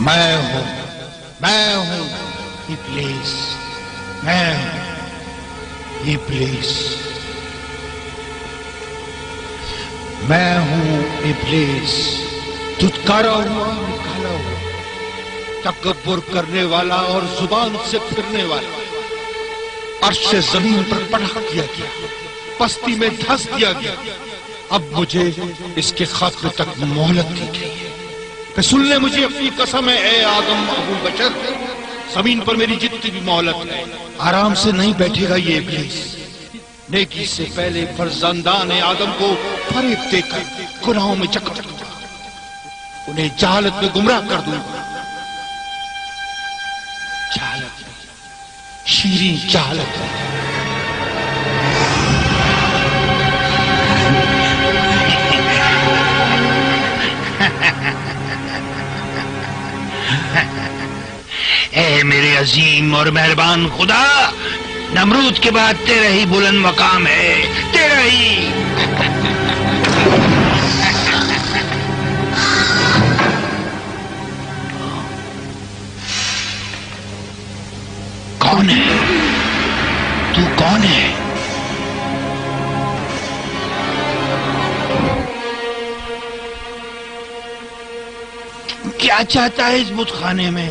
میں ہوں ابلیس، میں ہوں ابلیس، میں ہوں ابلیس، دھتکارا ہوا نکالا ہوا، تکبر کرنے والا اور زبان سے پھرنے والا، عرش سے زمین پر پٹک دیا گیا، پستی میں دھس دیا گیا۔ اب مجھے اس کے خاتمے تک مہلت دی گئی ہے۔ کہ سن لے مجھے اپنی قسم ہے اے آدم ابو بشر، زمین پر میری جتنی بھی مہلت ہے آرام سے نہیں بیٹھے گا یہ ابلیس۔ نیکی سے پہلے فرزندان آدم کو فریب دے کر گناہوں میں جکڑ دوں گا، انہیں جہالت میں گمراہ کر دوں گا، جہالت میں، شیریں جہالت میں۔ اے میرے عظیم اور مہربان خدا، نمرود کے بعد تیرا ہی بلند مقام ہے، تیرا ہی۔ کون ہے تو؟ کون ہے؟ کیا چاہتا ہے اس بت خانے میں؟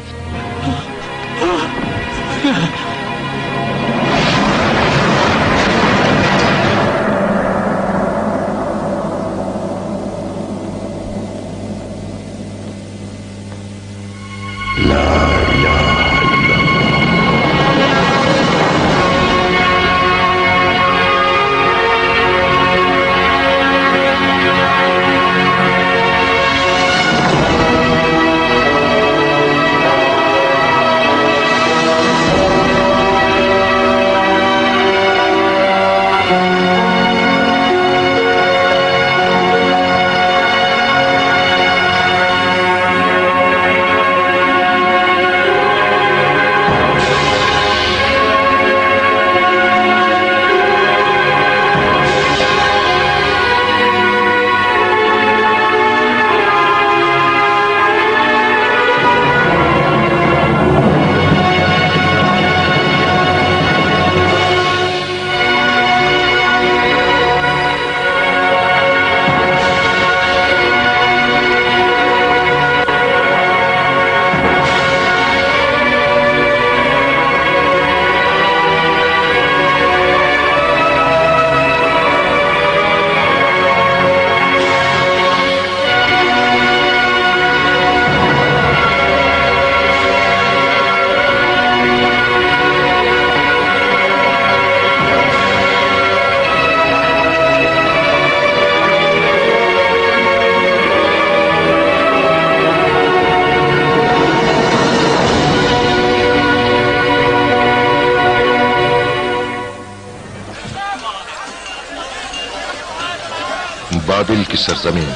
بابل کی سرزمین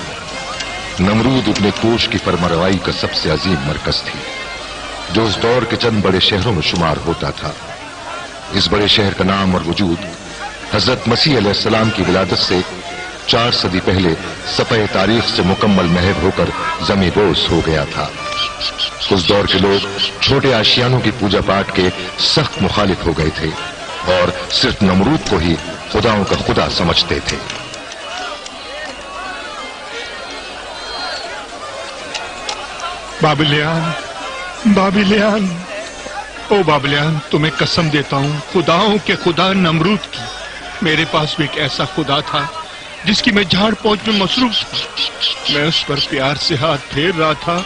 نمرود ابن کوش کی فرمانروائی کا سب سے عظیم مرکز تھی، جو اس دور کے چند بڑے شہروں میں شمار ہوتا تھا۔ اس بڑے شہر کا نام اور وجود حضرت مسیح علیہ السلام کی ولادت سے 4 صدی پہلے صفحہ تاریخ سے مکمل محو ہو کر زمیں بوس ہو گیا تھا۔ اس دور کے لوگ چھوٹے آشیانوں کی پوجا پاٹ کے سخت مخالف ہو گئے تھے اور صرف نمرود کو ہی خداؤں کا خدا سمجھتے تھے۔ بابلیان، او بابلیان، تمہیں قسم دیتا ہوں خداؤں کے خدا نمرود کی، میرے پاس بھی ایک ایسا خدا تھا جس کی میں جھاڑ پوچھ میں مصروف تھا۔ میں اس پر پیار سے ہاتھ پھیر رہا تھا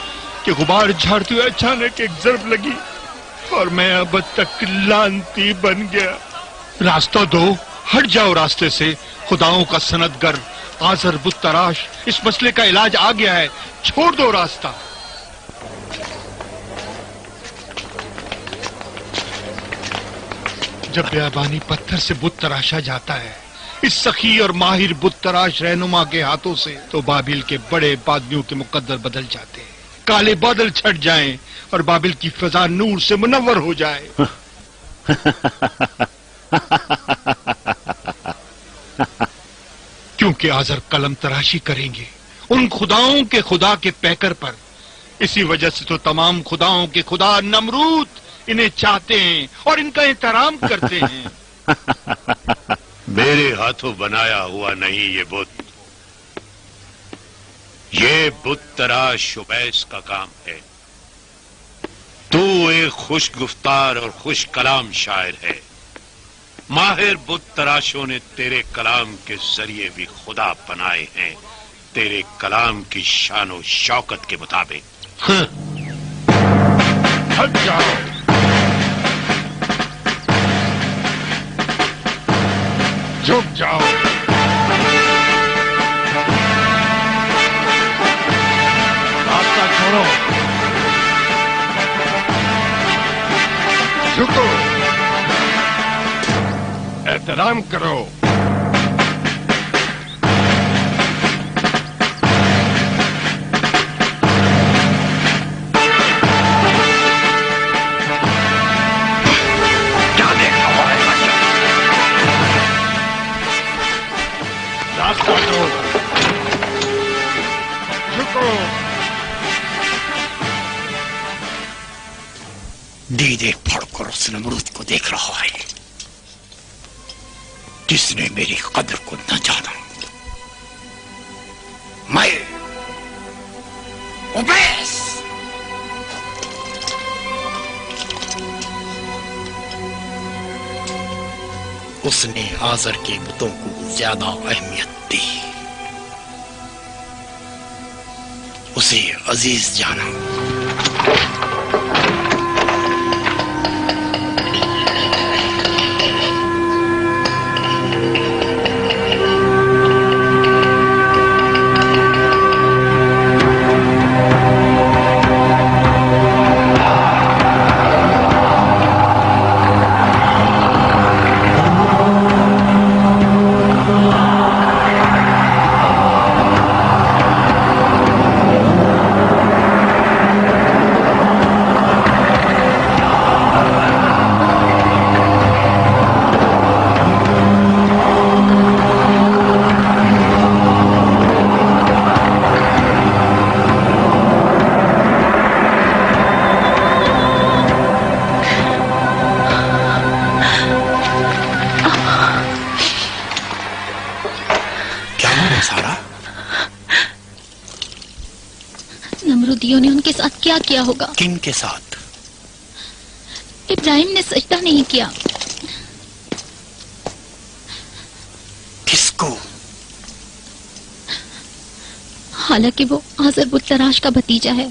کہ غبار جھاڑتے ہوئے اچانک ایک ضرب لگی اور میں اب تک لانتی بن گیا۔ راستہ دو، ہٹ جاؤ راستے سے، خداؤں کا سندگر آزر بت تراش، اس مسئلے کا علاج آ گیا ہے، چھوڑ دو راستہ۔ جب بیابانی پتھر سے بت تراشا جاتا ہے اس سخی اور ماہر بت تراش رہنما کے ہاتھوں سے، تو بابل کے بڑے بادیوں کے مقدر بدل جاتے ہیں، کالے بادل چھٹ جائیں اور بابل کی فضا نور سے منور ہو جائے۔ کیونکہ آزر قلم تراشی کریں گے ان خداؤں کے خدا کے پیکر پر इसी वजह से तो तमाम खुदाओं के खुदा नमरूद इन्हें चाहते हैं और इनका एहतराम करते हैं। मेरे हाथों बनाया हुआ नहीं ये बुत, ये बुत तराश उबैस का काम है। तू एक खुश गुफ्तार और खुश कलाम शायर है। माहिर बुत तराशों ने तेरे कलाम के जरिए भी खुदा बनाए हैं, तेरे कलाम की शान और शौकत के मुताबिक। हट जाओ। झुक जाओ। रास्ता छोड़ो। झुको। एहतराम करो। रास्ता दो। झुको। दीदे पढ़कर उस नमरूद को देख रहा है जिसने मेरी कदर को न जाना। मैं उबैस उसने आज़र के बुतों को ज्यादा अहमियत दी, उसे अजीज जाना। नमरूदियों ने उनके साथ क्या किया होगा? किन के साथ? इब्राहिम ने सजदा नहीं किया। किसको? हालांकि वो आज़र बुत तराश का भतीजा है।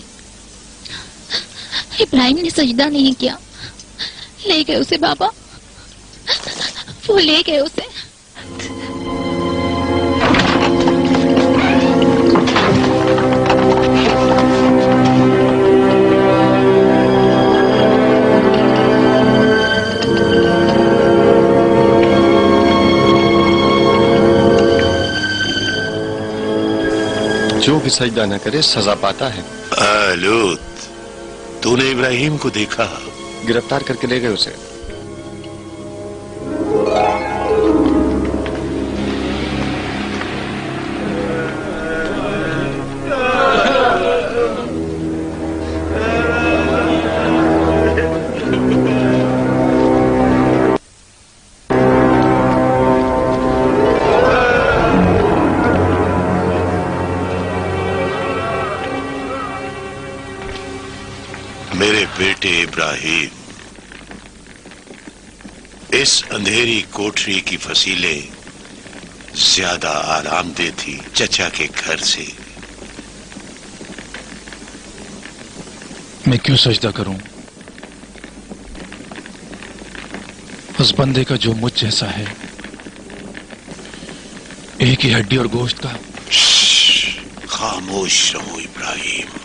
इब्राहिम ने सजदा नहीं किया। ले गए उसे बाबा, वो ले गए उसे। जो भी सजदा न करे सजा पाता है। लूत, तूने इब्राहिम को देखा? गिरफ्तार करके ले गए उसे। मेरे बेटे इब्राहिम, इस अंधेरी कोठरी की फसीलें ज्यादा आरामदेह थी चचा के घर से। मैं क्यों सजदा करूं उस बंदे का जो मुझ जैसा है, एक ही हड्डी और गोश्त का। खामोश रहो इब्राहिम,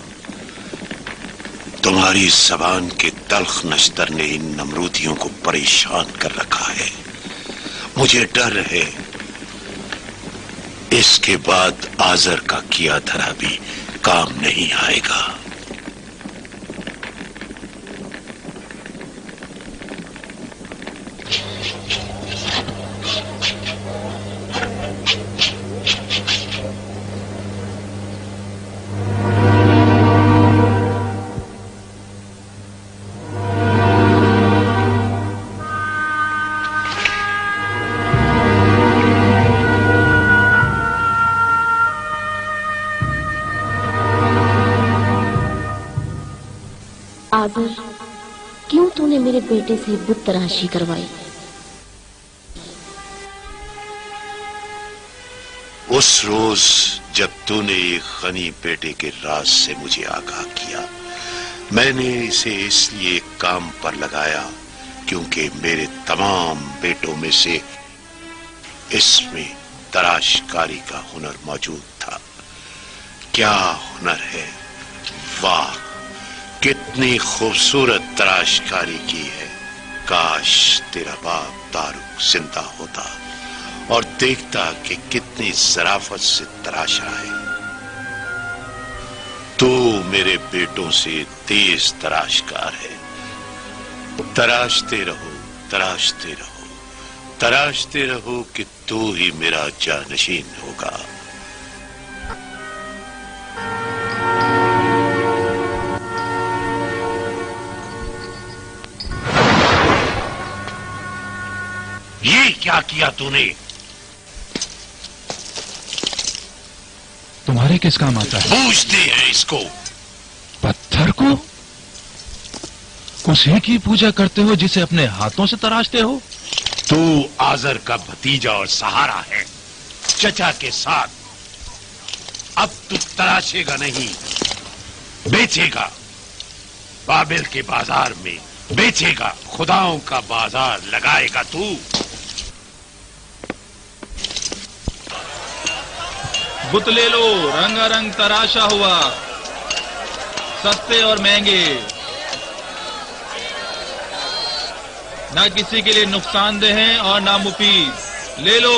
तुम्हारी जबान के तल्ख नश्तर ने इन नमरूदियों को परेशान कर रखा है। मुझे डर है इसके बाद आज़र का किया धरा भी काम नहीं आएगा। आदर, क्यों तूने मेरे बेटे से बुत तराशी करवाई? उस रोज जब तूने एक गनी बेटे के राज से मुझे आगाह किया, मैंने इसे इसलिए काम पर लगाया क्योंकि मेरे तमाम बेटों में से इसमें तराशकारी का हुनर मौजूद था। क्या हुनर है! वाह, कितनी खूबसूरत तराशकारी की है। काश तेरा बाप तारुक जिंदा होता और देखता कि कितनी ज़राफत से तराशा है। तू मेरे बेटों से तेज तराशकार है। तराशते रहो, तराशते रहो, तराशते रहो कि तू ही मेरा जानशीन होगा। ये क्या किया तूने? तुम्हारे किस काम आता है? पूछते हैं इसको। पत्थर को? उसी की पूजा करते हो जिसे अपने हाथों से तराशते हो? तू आजर का भतीजा और सहारा है, चचा के साथ। अब तू तराशेगा नहीं, बेचेगा। बाबिल के बाजार में बेचेगा, खुदाओं का बाजार लगाएगा तू। बुत ले लो, रंगारंग तराशा हुआ, सस्ते और महंगे, ना किसी के लिए नुकसानदेह हैं और ना मुफीद। ले लो,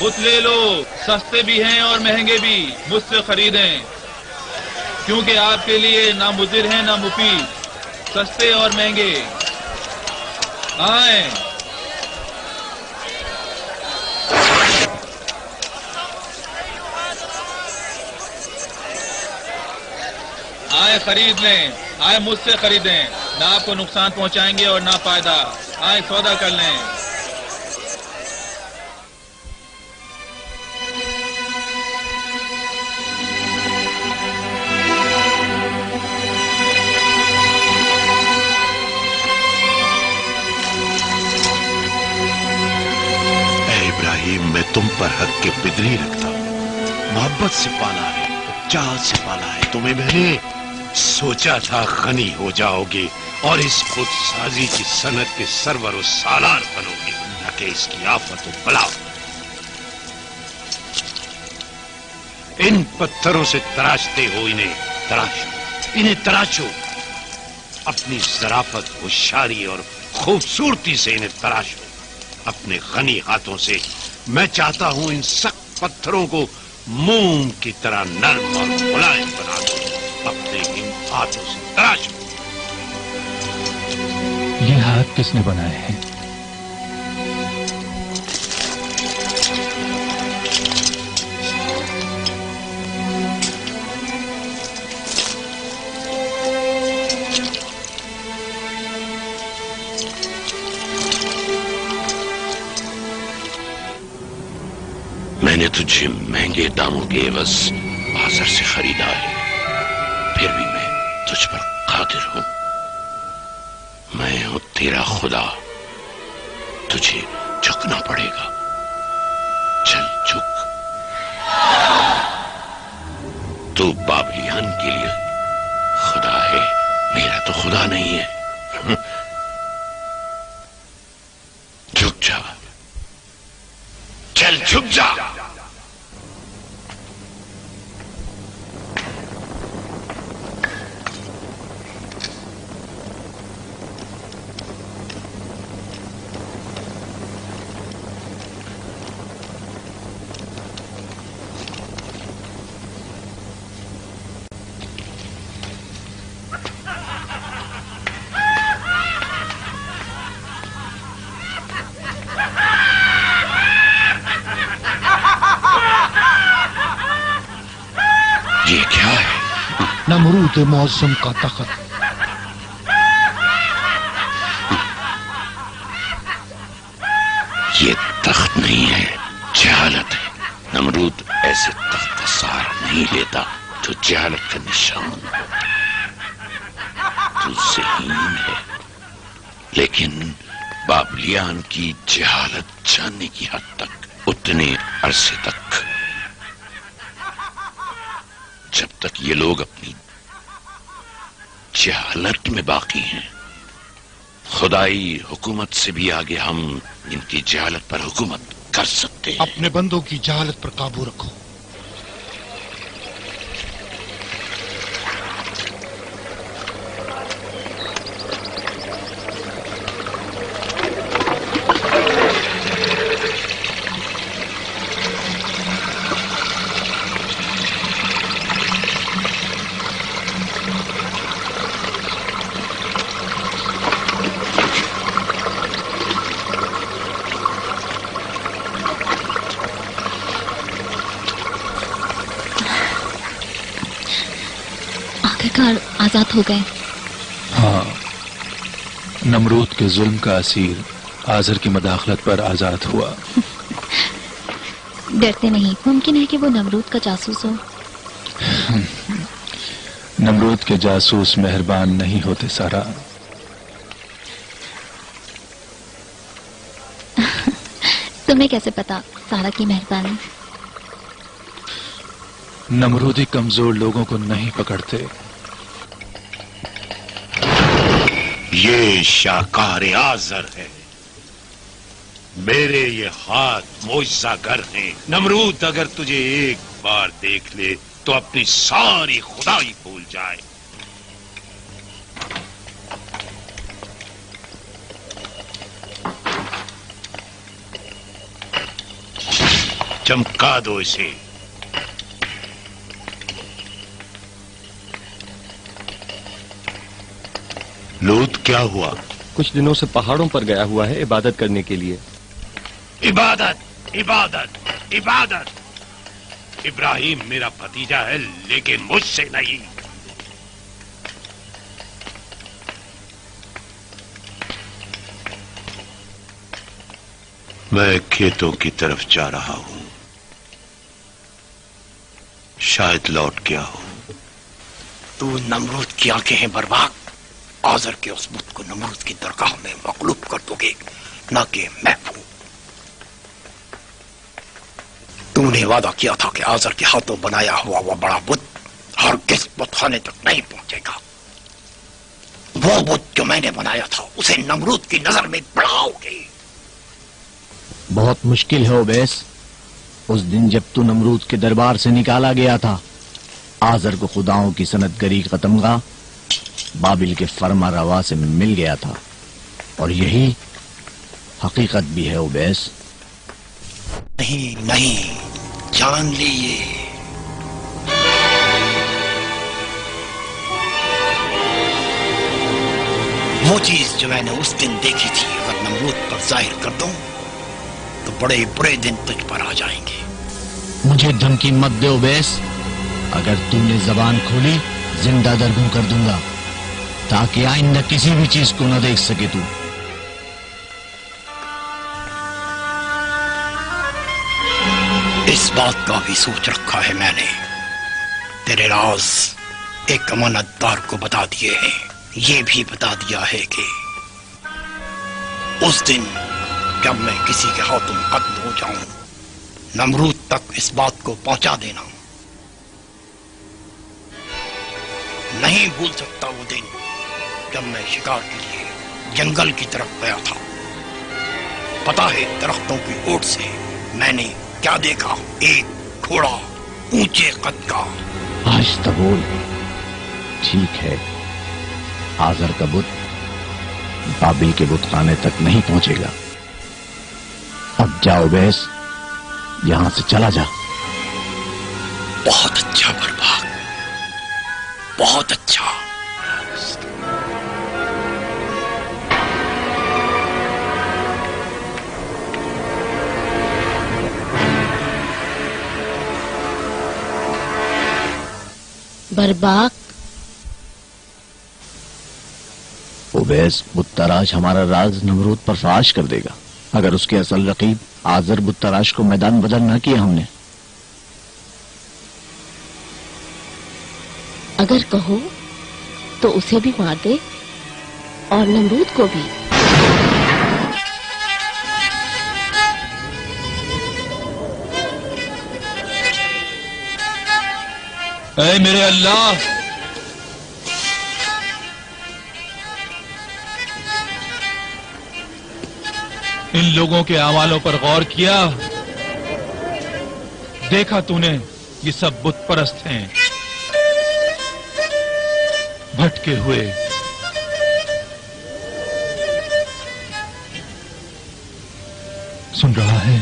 बुत ले लो, सस्ते भी हैं और महंगे भी, मुझसे खरीदें, क्योंकि आपके लिए ना मुजिर हैं ना मुफीद, सस्ते और महंगे। आए, आए खरीद लें, आए मुझसे खरीदें, ना आपको नुकसान पहुंचाएंगे और ना फायदा। आए सौदा कर लें। ऐ इब्राहिम, मैं तुम पर हक के बिदरी रखता हूं। मोहब्बत से पाला है, चाहत से पाला है। तुम्हें मैंने सोचा था गनी हो जाओगे और इस खुद साजी की सनत के सरवर और सालार बनोगे, न कि इसकी आफत और बला। इन पत्थरों से तराशते हो, इन्हें तराशो, इन्हें तराशो। अपनी ज़राफत, होशियारी और खूबसूरती से इन्हें तराशो। अपने गनी हाथों से मैं चाहता हूं इन सख्त पत्थरों को मोम की तरह नर्म और मुलायम बना दो। अपने इन हाथों से तराशो। ये हाथ किसने बनाए हैं? मैंने तुझे महंगे दामों के एवज बाजार से खरीदा है, फिर भी मैं तुझ पर कादिर हूं। मैं हूं तेरा खुदा, तुझे झुकना पड़ेगा। चल झुक। तू बाबिलियान के लिए खुदा है, मेरा तो खुदा नहीं है। झुक जा, चल झुक जा। ये क्या है? नमरूद मौसम का तख्त। ये तख्त नहीं है, जहालत है। नमरूद ऐसे तख्त का सहारा नहीं लेता जो जहालत का निशान हो। तू ज़हीन लेकिन बाबलियान की जहालत जानने की हद तक, उतने अरसे तक, जब तक ये लोग अपनी जहालत में बाकी हैं, खुदाई हुकूमत से भी आगे हम इनकी जहालत पर हुकूमत कर सकते हैं। अपने बंदों की जहालत पर काबू रखो। आजाद हो गए। हाँ, नमरूद के जुल्म का असीर आजर की मदाखलत पर आजाद हुआ। डरते नहीं? मुमकिन है कि वो नमरूद का जासूस हो। नमरूद के जासूस मेहरबान नहीं होते सारा। तुम्हें कैसे पता सारा की मेहरबानी? नमरूदी कमजोर लोगों को नहीं पकड़ते। ये शाहकार आजर है, मेरे ये हाथ मोइज़ागर हैं। नमरूद अगर तुझे एक बार देख ले तो अपनी सारी खुदाई भूल जाए। चमका दो इसे। लूत क्या हुआ? कुछ दिनों से पहाड़ों पर गया हुआ है इबादत करने के लिए। इबादत, इबादत, इबादत। इब्राहिम मेरा भतीजा है लेकिन मुझसे नहीं। मैं खेतों की तरफ जा रहा हूं, शायद लौट गया हूं। तू नमरूद की आंखें हैं बर्बाद। आजर के उस बुत को नमरूद की दरगाह में मकलूब कर दोगे, ना कि महफूज। तूने वादा किया था कि आजर के हाथों बनाया हुआ वह बड़ा बुत हरगिज़ बुतखाने तक नहीं पहुंचेगा। वो बुत जो मैंने बनाया था उसे नमरूद की नजर में बढ़ाओगे। बहुत मुश्किल है ओबैस। उस दिन जब तू नमरूद के दरबार से निकाला गया था, आजर को खुदाओं की सनतगरी का तमगा बाबिल के फरमा रवा से मिल गया था, और यही हकीकत भी है ओबैस। नहीं नहीं, जान लीजिए, वो चीज जो मैंने उस दिन देखी थी अगर नमरूद पर जाहिर कर दूं तो बड़े बुरे दिन तुझ पर आ जाएंगे। मुझे धमकी मत दे ओबैस। अगर तूने जबान खोली जिंदा दरगूं कर दूंगा, ताकि आइंदा किसी भी चीज को न देख सके तू। इस बात का भी सोच रखा है मैंने। तेरे राज एक अमानतदार को बता दिए हैं। ये भी बता दिया है कि उस दिन जब मैं किसी के हाथों कत्ल हो जाऊं, नमरूद तक इस बात को पहुंचा देना। नहीं भूल सकता वो दिन जब मैं शिकार के लिए जंगल की तरफ गया था। पता है दरख्तों की ओट से मैंने क्या देखा? एक घोड़ा ऊंचे कद का। आज तो बोल। ठीक है, आजर का बुत बाबिल के बुतखाने तक नहीं पहुंचेगा। अब जाओ बैस, यहां से चला जा। बहुत अच्छा बर्बाद, बहुत अच्छा। बर्बाक, ओबैस बुत-तराश हमारा राज नमरूद पर फाश कर देगा अगर उसके असल रकीब आजर बुत-तराश को मैदान बदल न किया हमने। अगर कहो तो उसे भी मार दे और नमरूद को भी। اے میرے اللہ، ان لوگوں کے اعمالوں پر غور کیا، دیکھا تو نے یہ سب بت پرست ہیں، بھٹکے ہوئے، سن رہا ہے؟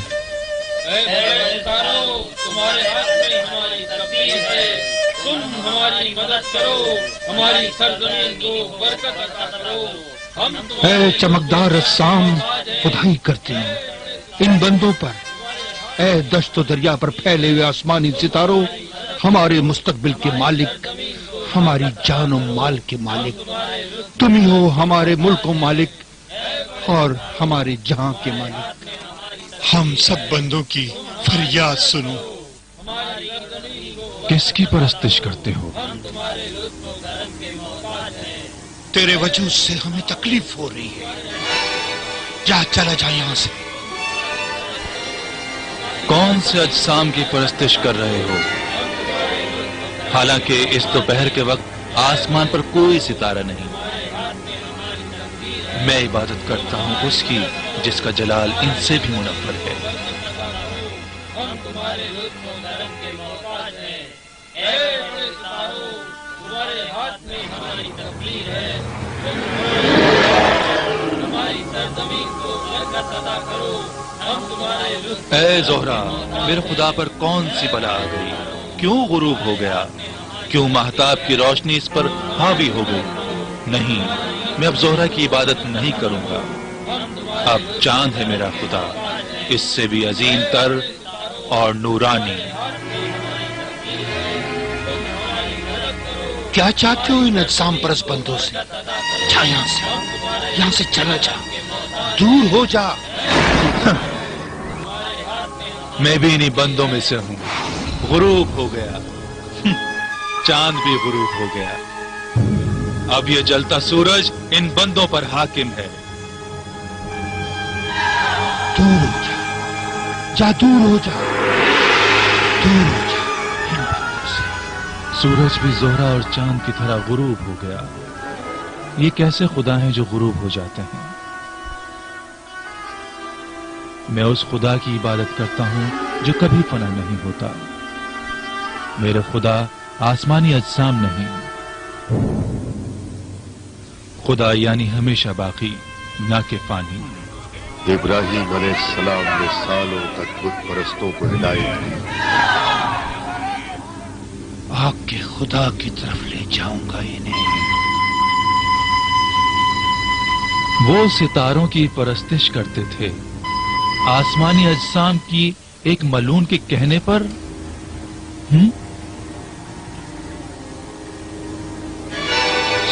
تمہارے ہاتھ میں ہماری تقدیر ہے، تم ہماری مدد کرو، ہماری سرزمین کو برکت عطا کرو۔ ہم اے چمکدار اجسام خدائی کرتے ہیں ان بندوں پر، اے دشت و دریا پر پھیلے ہوئے آسمانی ستاروں، ہمارے مستقبل کے مالک، ہماری جان و مال کے مالک، تم ہی ہو ہمارے ملک و مالک اور ہمارے جہاں کے مالک۔ ہم سب بندوں کی فریاد سنو۔ کس کی پرستش کرتے ہو؟ تیرے وجود سے ہمیں تکلیف ہو رہی ہے، جا چلا جا یہاں سے۔ کون سے اجسام کی پرستش کر رہے ہو؟ حالانکہ اس دوپہر کے وقت آسمان پر کوئی ستارہ نہیں۔ میں عبادت کرتا ہوں اس کی جس کا جلال ان سے بھی منور ہے۔ ہم تمہارے لطف و کرم کے محتاج ہیں، اے بڑے ستاروں، تمہارے ہاتھ میں ہماری تقدیر ہے، ہماری سرزمین کو برکت عطا کرو۔ ہم تمہارے لطف اے زہرا، میرے خدا پر کون سی بلا آ گئی؟ کیوں غروب ہو گیا؟ کیوں مہتاب کی روشنی اس پر حاوی ہو گئی؟ نہیں، میں اب زہرا کی عبادت نہیں کروں گا۔ اب چاند ہے میرا خدا، اس سے بھی عظیم تر اور نورانی۔ کیا چاہتے ہو ان اجسام پرست بندوں سے؟ جا یہاں سے چلا جا، دور ہو جا۔ میں بھی انہی بندوں میں سے ہوں۔ غروب ہو گیا، چاند بھی غروب ہو گیا، اب یہ جلتا سورج ان بندوں پر حاکم ہے۔ دور ہو جا، جا دور ہو جا، دور ہو جا ان بندوں سے۔ سورج بھی زہرا اور چاند کی طرح غروب ہو گیا۔ یہ کیسے خدا ہیں جو غروب ہو جاتے ہیں؟ میں اس خدا کی عبادت کرتا ہوں جو کبھی فنا نہیں ہوتا۔ میرے خدا آسمانی اجسام نہیں، خدا یعنی ہمیشہ باقی، نہ کہ فانی۔ ابراہیم علیہ السلام نے سالوں تک بت پرستوں کو ہدایت دی۔ آگ کے خدا کی طرف لے جاؤں گا انہیں۔ وہ ستاروں کی پرستش کرتے تھے، آسمانی اجسام کی ایک ملعون کے کہنے پر۔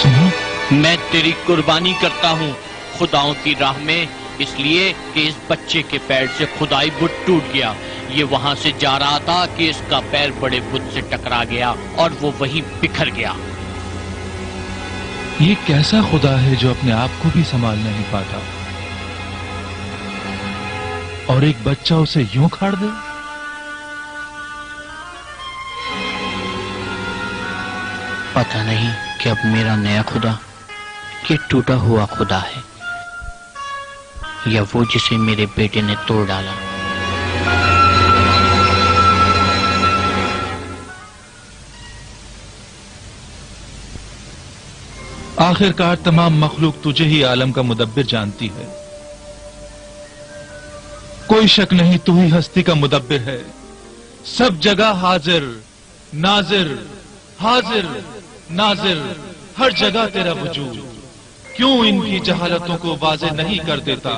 سنو، میں تیری قربانی کرتا ہوں خداؤں کی راہ میں، اس لیے کہ اس بچے کے پیر سے خدائی بت ٹوٹ گیا۔ یہ وہاں سے جا رہا تھا کہ اس کا پیر بڑے بت سے ٹکرا گیا اور وہ وہیں بکھر گیا۔ یہ کیسا خدا ہے جو اپنے آپ کو بھی سنبھال نہیں پاتا اور ایک بچہ اسے یوں کھاڑ دے؟ پتہ نہیں کہ اب میرا نیا خدا یہ ٹوٹا ہوا خدا ہے یا وہ جسے میرے بیٹے نے توڑ ڈالا۔ آخرکار تمام مخلوق تجھے ہی عالم کا مدبر جانتی ہے۔ کوئی شک نہیں تو ہی ہستی کا مدبر ہے، سب جگہ حاضر ناظر، حاضر ناظر، ہر جگہ تیرا وجود۔ کیوں ان کی جہالتوں کو واضح نہیں کر دیتا؟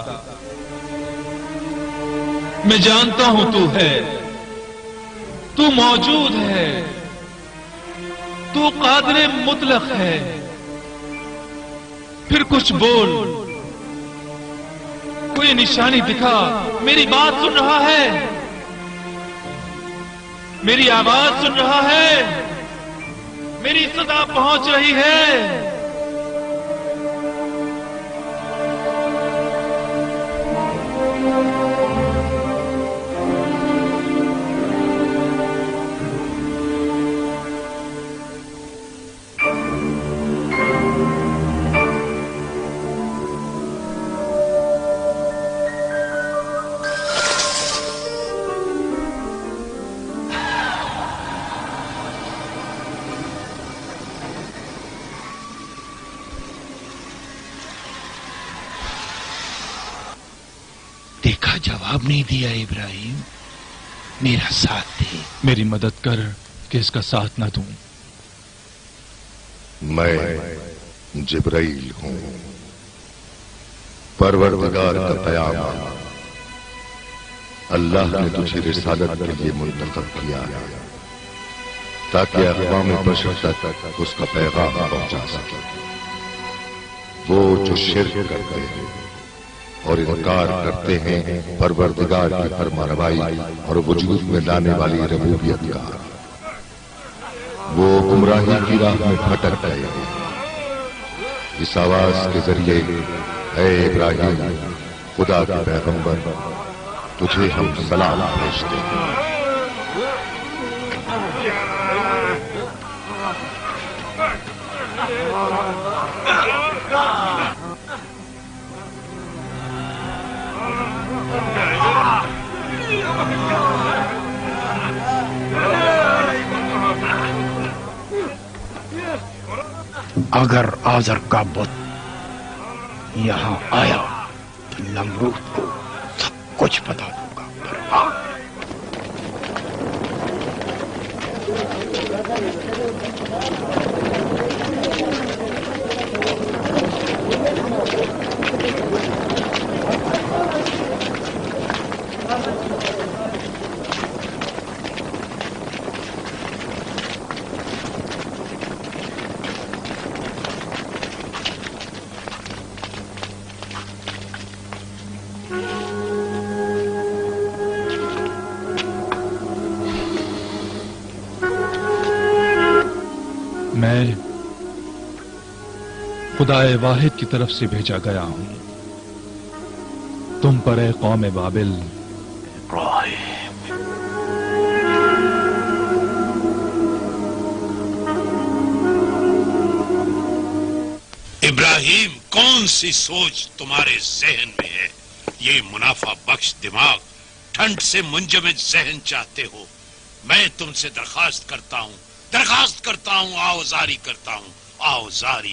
میں جانتا ہوں تو ہے، تو موجود ہے، تو قادر مطلق ہے۔ پھر کچھ بول، کوئی نشانی دکھا۔ میری بات سن رہا ہے؟ میری آواز سن رہا ہے؟ میری صدا پہنچ رہی ہے؟ जवाब नहीं दिया इब्राहिम? मेरा साथ दे। मेरी मदद कर कि इसका साथ न दूं। मैं जिब्राइल हूं, परवरदिगार का पैगाम अल्लाह ने तुझे रिसालत के लिए मुंतखब किया है ताकि अक़वाम बशर तक उसका पैगाम पहुंचा सके। वो जो शिर्क करते हैं और इनकार करते हैं परवरदिगार की फरमारवाई और वजूद में लाने वाली रबूबियत का, वो गुमराही की राह में भटक गए हैं। इस आवाज के जरिए ऐ इब्राहिम, खुदा के पैगंबर, तुझे हम सलाम भेजते हैं। अगर आजर का बुत यहाँ आया तो नमरूद को सब कुछ बता दूंगा। मैं खुदाए वाहिद की तरफ से भेजा गया हूं तुम पर, ए कौम बाबिल। इब्राहिम, कौन सी सोच तुम्हारे जहन में है? ये मुनाफा बख्श दिमाग, ठंड से मुंजमद जहन चाहते हो? मैं तुमसे दरखास्त करता हूं, आओजारी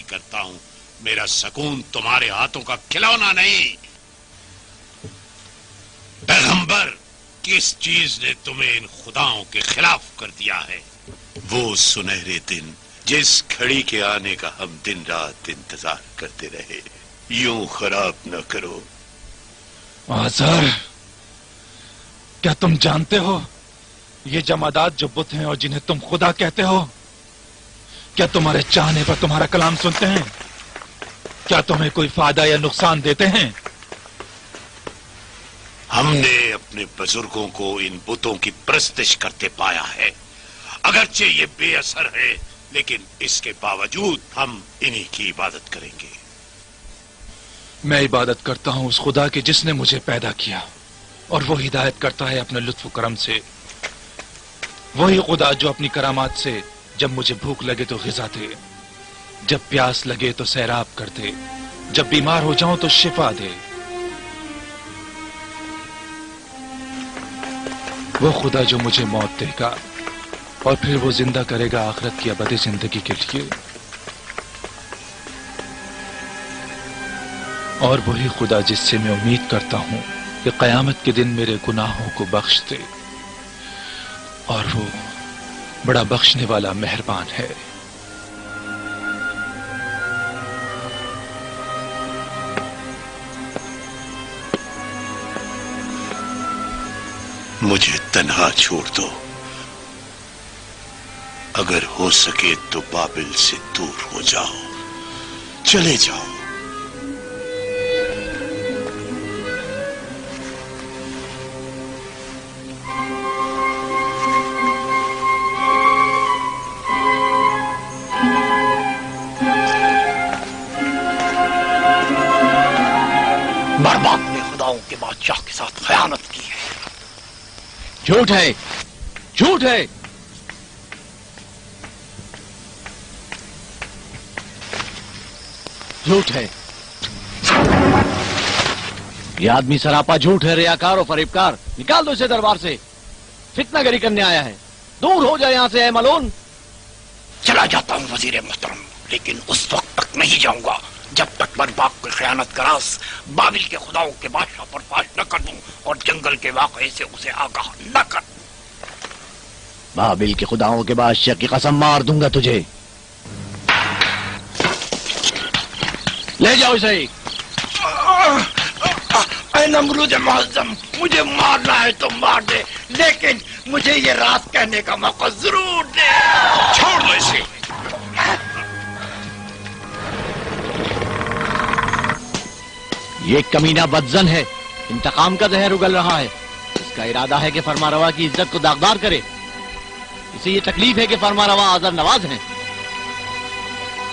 करता हूं। मेरा सकून तुम्हारे हाथों का खिलौना नहीं। पैगंबर, किस चीज ने तुम्हें इन खुदाओं के खिलाफ कर दिया है? वो सुनहरे दिन जिस घड़ी के आने का हम दिन रात इंतजार करते रहे, यूं खराब न करो। आज़र, क्या तुम जानते हो ये जमादात जो बुत हैं और जिन्हें तुम खुदा कहते हो, क्या तुम्हारे चाहने पर तुम्हारा कलाम सुनते हैं? क्या तुम्हें कोई फायदा या नुकसान देते हैं? हमने अपने बुजुर्गों को इन बुतों की परस्तिश करते पाया है। अगरचे ये बेअसर है, लेकिन इसके बावजूद हम इन्हीं की इबादत करेंगे। मैं इबादत करता हूं उस खुदा की जिसने मुझे पैदा किया, और वो हिदायत करता है अपने लुत्फ करम से। वही खुदा जो अपनी करामात से जब मुझे भूख लगे तो ग़िज़ा दे, जब प्यास लगे तो सैराब कर दे, जब बीमार हो जाऊं तो शिफा दे। वो खुदा जो मुझे मौत देगा और फिर वो जिंदा करेगा आखिरत की अबदी जिंदगी के लिए। और वही खुदा जिससे मैं उम्मीद करता हूं कि क़यामत के दिन मेरे गुनाहों को बख्श दे, और वो बड़ा बख्शने वाला मेहरबान है। मुझे तन्हा छोड़ दो, अगर हो सके तो बाबिल से दूर हो जाओ, चले जाओ। बर्बाद ने खुदाओं के बादशाह के साथ खयानत की है। झूठ है, झूठ है। झूठ है। ये आदमी सरापा झूठ है, रियाकार और फरेबकार। निकाल दो इसे दरबार से, फितनागरी करने आया है। दूर हो जाए यहां से, है मलोन। चला जाता हूं वजीर मोहतरम, लेकिन उस वक्त तक नहीं जाऊंगा जब तक बर्बाद की खयानत का राज बाबिल के खुदाओं के बादशाह पर फाश न कर दूं और जंगल के वाक़े से उसे आगाह न कर। बाबिल के खुदाओं के बादशाह की कसम मार दूंगा तुझे। ले जाओ इसे। ऐ नमरूद मुअज़्ज़म, मुझे मारना है तो मार दे, लेकिन मुझे ये रात कहने का मौका जरूर दे। छोड़ दो इसे। ये कमीना बदजन है, इंतकाम का जहर उगल रहा है। इसका इरादा है कि फरमारवा की इज्जत को दागदार करे। इसे ये तकलीफ है कि फरमारवा आज़र नवाज हैं।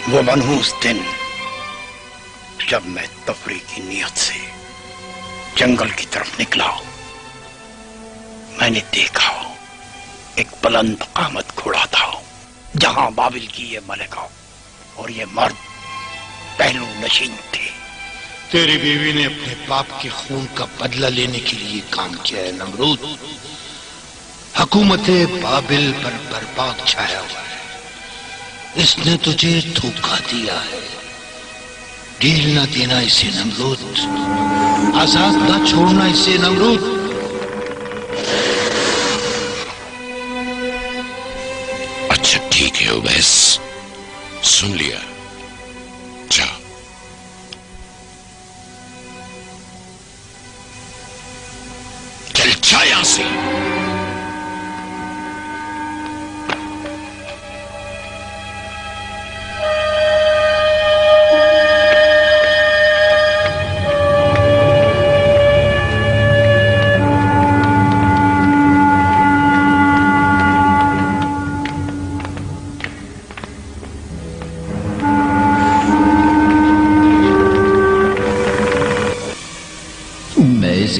वो मनहूस दिन जब मैं तफरी की नियत से जंगल की तरफ निकला, मैंने देखा एक बुलंद कामत घोड़ा था जहां बाबिल की ये मलिका और ये मर्द पहलू नशीन थे। तेरी बीवी ने अपने बाप के खून का बदला लेने के लिए काम किया है नमरूद। हुकूमत बाबिल पर बर्बाद छाया हुआ है। इसने तुझे धोखा दिया है। ढील ना देना इसे नमरूद, आजाद ना छोड़ना इसे नमरूद। अच्छा ठीक है उवैस, सुन लिया। जा। चल जा यहां से।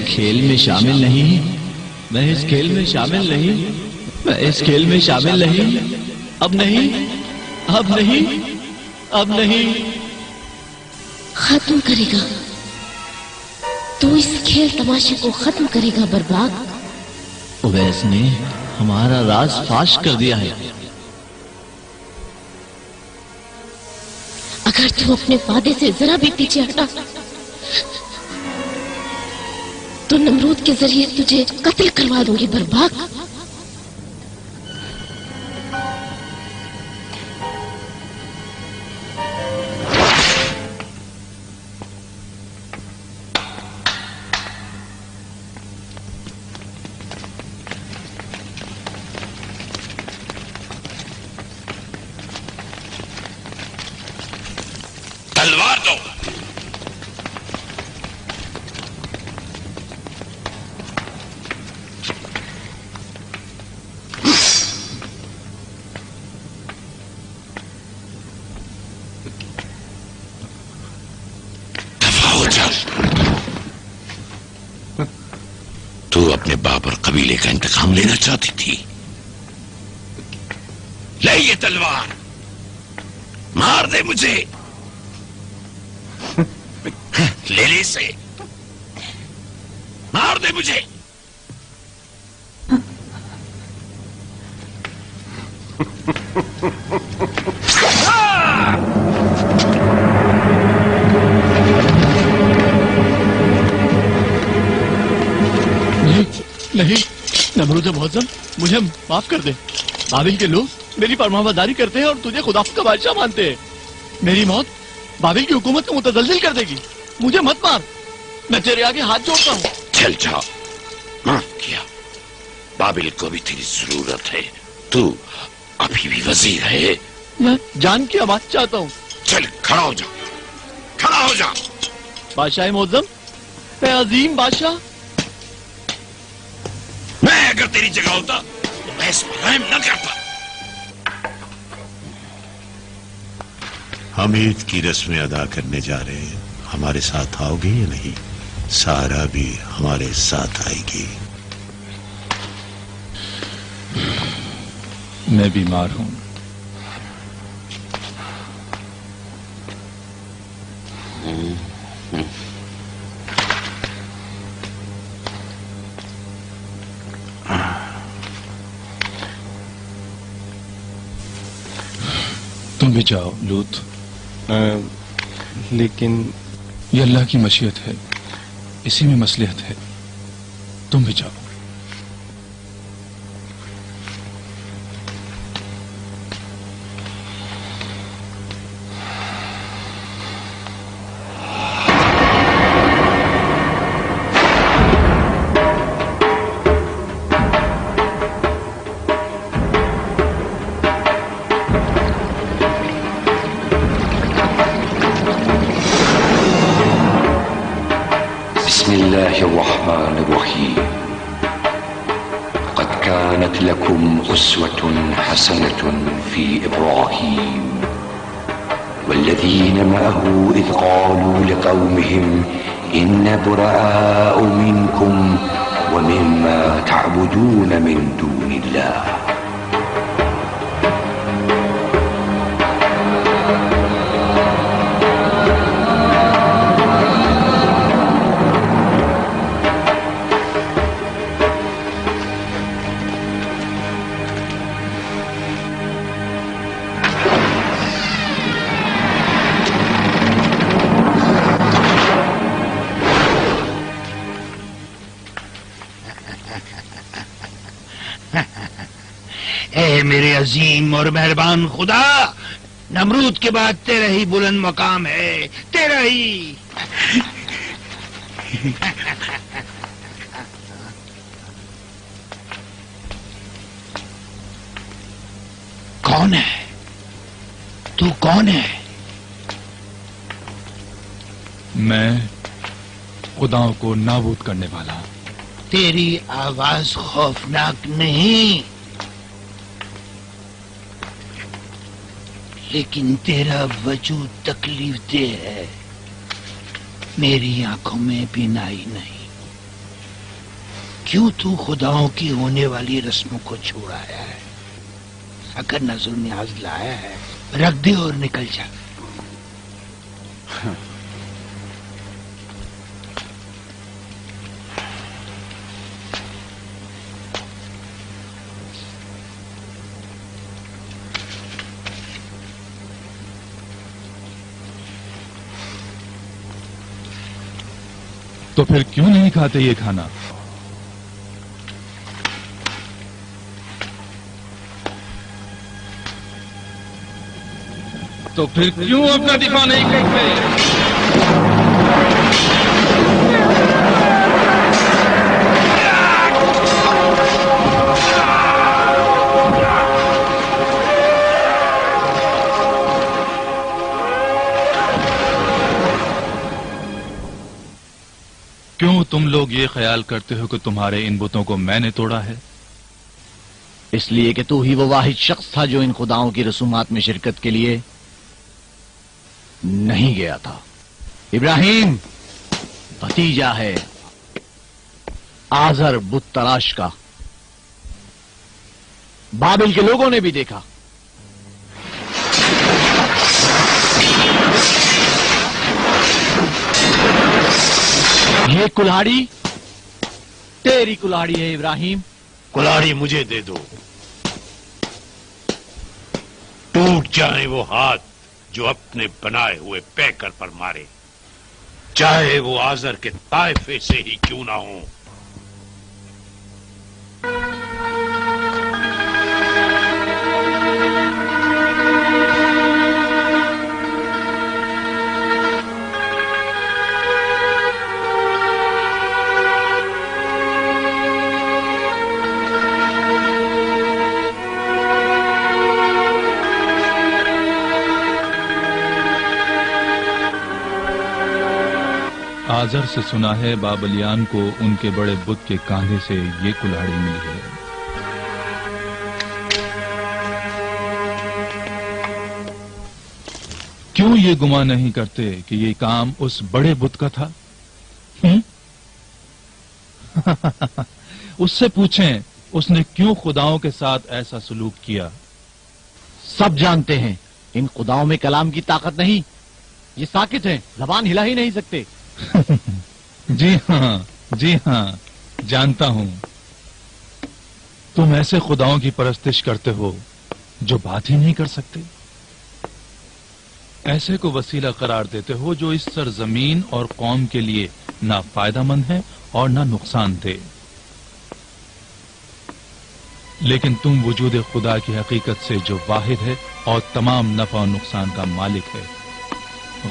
खेल में शामिल नहीं, मैं इस खेल में शामिल नहीं, मैं इस खेल में शामिल नहीं, अब नहीं, अब नहीं, अब नहीं। खत्म करेगा तू इस खेल तमाशे को, खत्म करेगा बर्बाद। उवैस ने हमारा राज फाश कर दिया है। अगर तू अपने वादे से जरा भी पीछे हटा तो नमरूद के जरिए तुझे कत्ल करवा दूंगी बर्बाद। तलवार दो। तू अपने बाप और कबीले का इंतकाम लेना चाहती थी। ले ये तलवार, मार दे मुझे। ले ले इसे, मार दे मुझे। नहीं नमरूद मुअज़्ज़म, मुझे माफ कर दे। बाबिल के लोग मेरी फरमाबरदारी करते हैं और तुझे खुदा का बादशाह मानते हैं। मेरी मौत बाबिल की हुकूमत को मुतज़लज़िल कर देगी। मुझे मत मार, मैं तेरे आगे हाथ जोड़ता हूँ। चल जाओ, माफ किया। बाबिल को भी तेरी जरूरत है। तू अभी भी वजीर है। मैं जान की आवाज चाहता हूँ। चल खड़ा हो जा, खड़ा हो जा। बादशाह मुअज़्ज़म, मैं अजीम बादशाह। मैं अगर तेरी जगह होता तो मैं इस पर रहम न करता। हम ईद की रस्में अदा करने जा रहे हैं, हमारे साथ आओगे या नहीं? सारा भी हमारे साथ आएगी। मैं बीमार हूं। तुम भी जाओ लूत। لیکن یہ اللہ کی مشیت ہے، اسی میں مصلحت ہے، تم بھی جاؤ۔ بسم الله الرحمن الرحيم قد كانت لكم أسوة حسنة في إبراهيم والذين معه إذ قالوا لقومهم إنا براء منكم ومما تعبدون من دون الله اے میرے عظیم اور مہربان خدا، نمرود کے بعد تیرا ہی بلند مقام ہے، تیرا ہی۔ کون ہے تو؟ کون ہے؟ میں خداؤں کو نابود کرنے والا ہوں۔ تیری آواز خوفناک نہیں، لیکن تیرا وجود تکلیف دہ ہے۔ میری آنکھوں میں بینائی نہیں۔ کیوں تو خداؤں کی ہونے والی رسموں کو چھوڑایا ہے؟ اگر نظر نیاز لایا ہے رکھ دے اور نکل جا۔ تو پھر کیوں نہیں کھاتے یہ کھانا؟ تو پھر کیوں اپنا دفاع نہیں کرتے؟ کیوں تم لوگ یہ خیال کرتے ہو کہ تمہارے ان بتوں کو میں نے توڑا ہے؟ اس لیے کہ تو ہی وہ واحد شخص تھا جو ان خداؤں کی رسومات میں شرکت کے لیے نہیں گیا تھا۔ ابراہیم بھتیجا ہے آزر بت تراش کا۔ بابل کے لوگوں نے بھی دیکھا۔ یہ کلاڑی تیری کلاڑی ہے ابراہیم۔ کلاڑی مجھے دے دو، ٹوٹ جائیں وہ ہاتھ جو اپنے بنائے ہوئے پیکر پر مارے، چاہے وہ آزر کے طائفے سے ہی کیوں نہ ہوں۔ آزر سے سنا ہے بابلیان کو ان کے بڑے بت کے کاندھے سے یہ کلاڑی ملی ہے۔ کیوں یہ گمان نہیں کرتے کہ یہ کام اس بڑے بت کا تھا؟ اس سے پوچھیں اس نے کیوں خداؤں کے ساتھ ایسا سلوک کیا؟ سب جانتے ہیں ان خداؤں میں کلام کی طاقت نہیں، یہ ساکت ہیں، زبان ہلا ہی نہیں سکتے۔ جی ہاں جانتا ہوں۔ تم ایسے خداؤں کی پرستش کرتے ہو جو بات ہی نہیں کر سکتے۔ ایسے کو وسیلہ قرار دیتے ہو جو اس سرزمین اور قوم کے لیے نہ فائدہ مند ہے اور نہ نقصان دہ، لیکن تم وجود خدا کی حقیقت سے جو واحد ہے اور تمام نفع و نقصان کا مالک ہے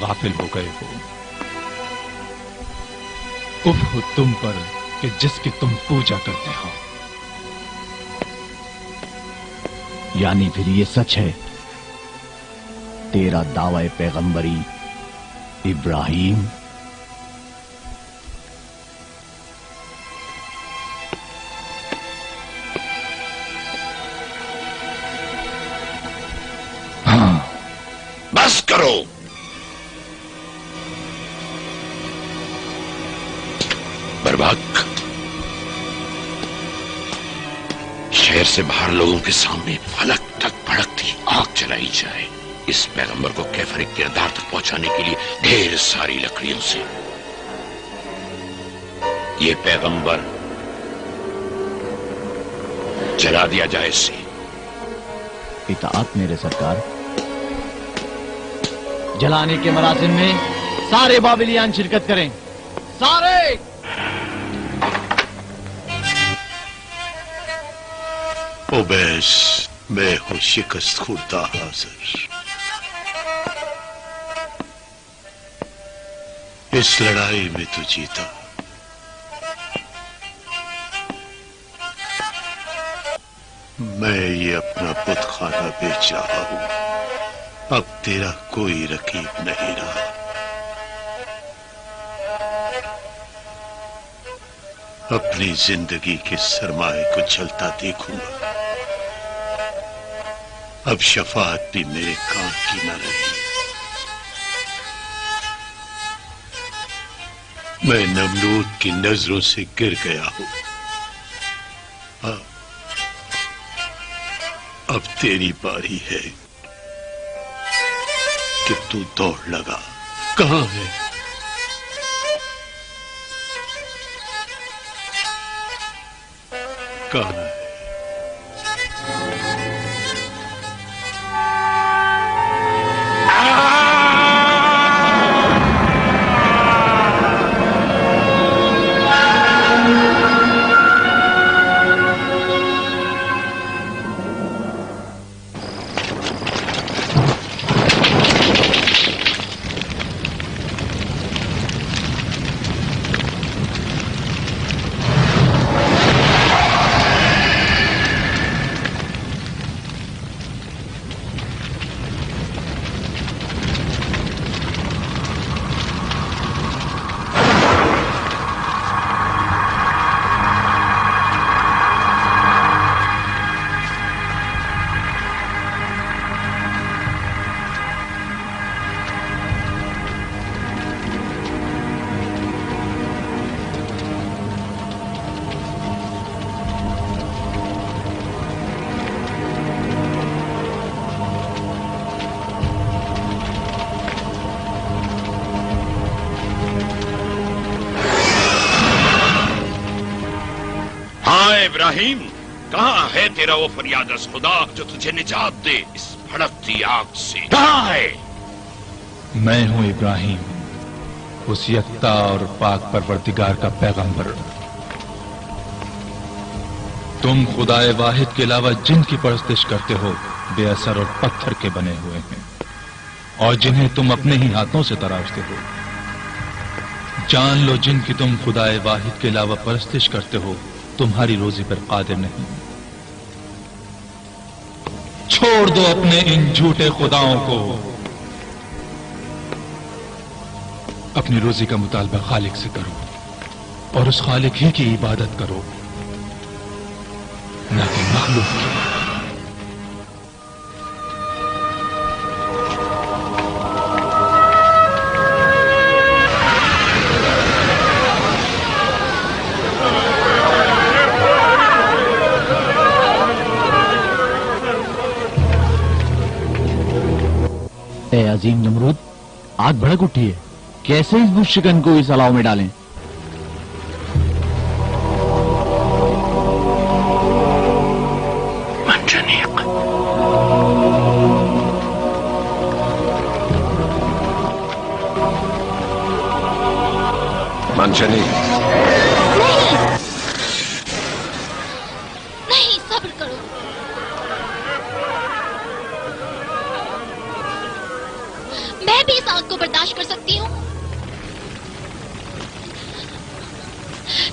غافل ہو گئے ہو۔ اف ہو تم پر کہ جس کی تم پوجا کرتے ہو۔ یعنی پھر یہ سچ ہے، تیرا دعوی پیغمبری ابراہیم بس کرو، برباک شہر سے باہر لوگوں کے سامنے فلک تک بھڑکتی آگ جلائی جائے، اس پیغمبر کو کیفر کردار تک پہنچانے کے لیے ڈھیر ساری لکڑیوں سے یہ پیغمبر جلا دیا جائے اسے۔ اطاعت میرے سرکار۔ جلانے کے مراسم میں سارے بابلیان شرکت کریں، سارے۔ اوبیس، میں ہوں شکست خوردہ حاضر، اس لڑائی میں تو جیتا، میں یہ اپنا بت خانہ بیچ رہا ہوں، اب تیرا کوئی رقیب نہیں رہا۔ اپنی زندگی کے سرمایے کو جلتا دیکھوں گا، اب شفاعت بھی میرے کام کی نہ رہی۔ میں نمرود کی نظروں سے گر گیا ہوں، اب تیری باری ہے کہ تو دوڑ لگا۔ کہاں ہے؟ کہاں ہے؟ ابراہیم، کہاں ہے تیرا وہ فریاد از خدا جو تجھے نجات دے اس بھڑکتی آگ سے؟ کہاں ہے؟ میں ہوں ابراہیم، اس یکتا اور پاک پروردگار کا پیغمبر۔ تم خدا واحد کے علاوہ جن کی پرستش کرتے ہو بے اثر اور پتھر کے بنے ہوئے ہیں، اور جنہیں تم اپنے ہی ہاتھوں سے تراشتے ہو۔ جان لو جن کی تم خدا واحد کے علاوہ پرستش کرتے ہو تمہاری روزی پر قادر نہیں۔ چھوڑ دو اپنے ان جھوٹے خداؤں کو، اپنی روزی کا مطالبہ خالق سے کرو اور اس خالق ہی کی عبادت کرو، نہ کہ مخلوق کی۔ اے عظیم نمرود، آگ بھڑک اٹھی ہے، کیسے اس بت شکن کو اس الاؤ میں ڈالیں؟ मंशनी, नहीं, सब्र करो। मैं भी इस आग को बर्दाश्त कर सकती हूँ।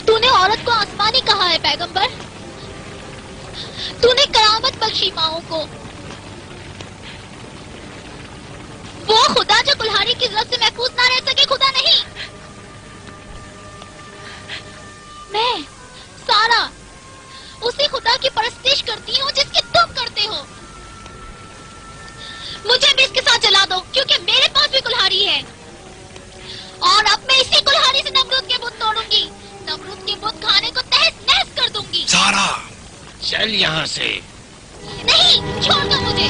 तूने औरत को आसमानी कहा है पैगंबर। तूने करामत बख्शी माओं को। वो खुदा जो कुल्हाड़ी की जद से महफूज ना रह सके खुदा नहीं। मैं सारा उसी खुदा की परस्तिश करती हूँ जिसकी तुम करते हो। मुझे भी इसके साथ जला दो क्योंकि मेरे पास भी कुल्हाड़ी है और अब मैं इसी कुल्हाड़ी से नमरूद के बुत तोड़ूंगी। नमरूद के बुत खाने को तहस नहस कर दूंगी। सारा चल यहाँ से। नहीं, छोड़ दो मुझे।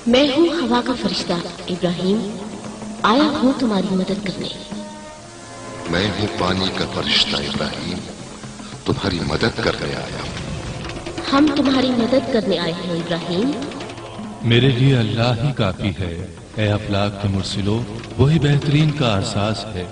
मैं हूँ हवा का फरिश्ता इब्राहिम, आया हूँ तुम्हारी मदद करने। मैं हूँ पानी का फरिश्ता इब्राहिम, तुम्हारी मदद करने आया हूँ। हम तुम्हारी मदद करने आए हैं इब्राहिम। मेरे लिए अल्लाह ही काफी है। ए अफलाक के मुर्सिलो, वही बेहतरीन का एहसास है।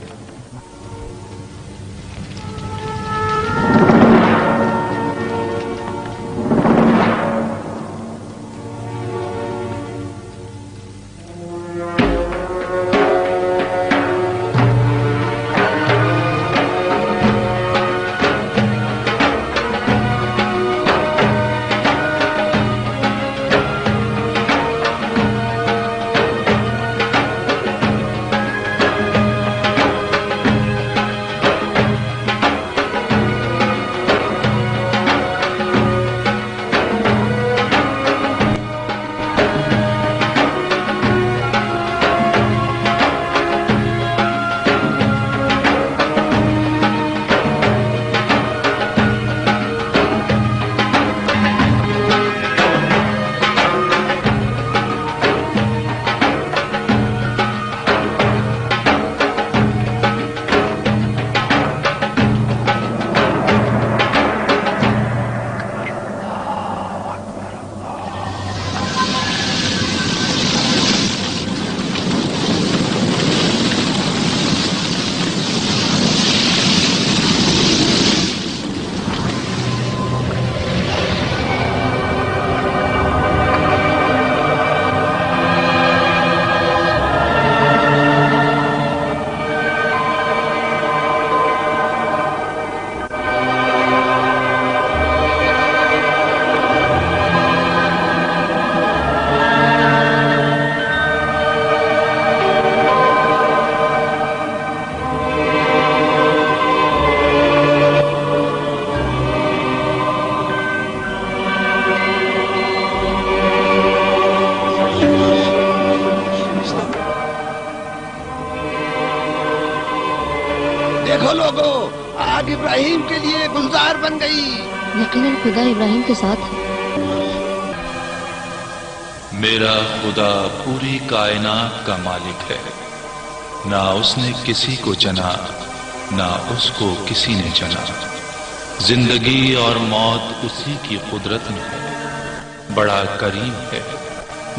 देखो लोगों, आग इब्राहिम के लिए गुलजार बन गई। यकीनन खुदा इब्राहिम के साथ है। मेरा खुदा पूरी कायनात का मालिक है। ना उसने किसी को जना, ना उसको किसी ने जना। जिंदगी और मौत उसी की कुदरत में है। बड़ा करीम है,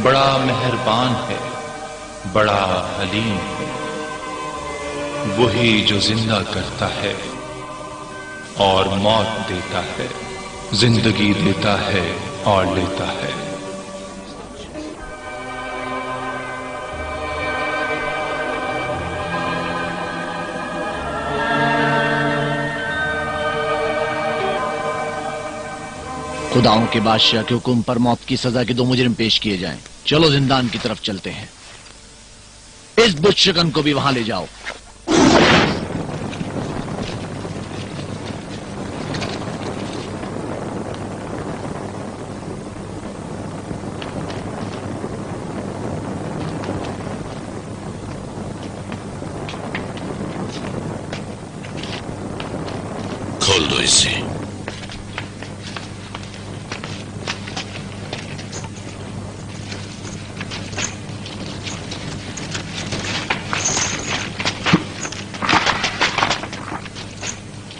बड़ा मेहरबान है, बड़ा हलीम है। वही जो जिंदा करता है और मौत देता है, जिंदगी देता है और लेता है। خداؤں کے بادشاہ کے حکم پر موت کی سزا کے 2 مجرم پیش کیے جائیں. چلو زندان کی طرف چلتے ہیں. اس بت شکن کو بھی وہاں لے جاؤ. کھول دو اسے.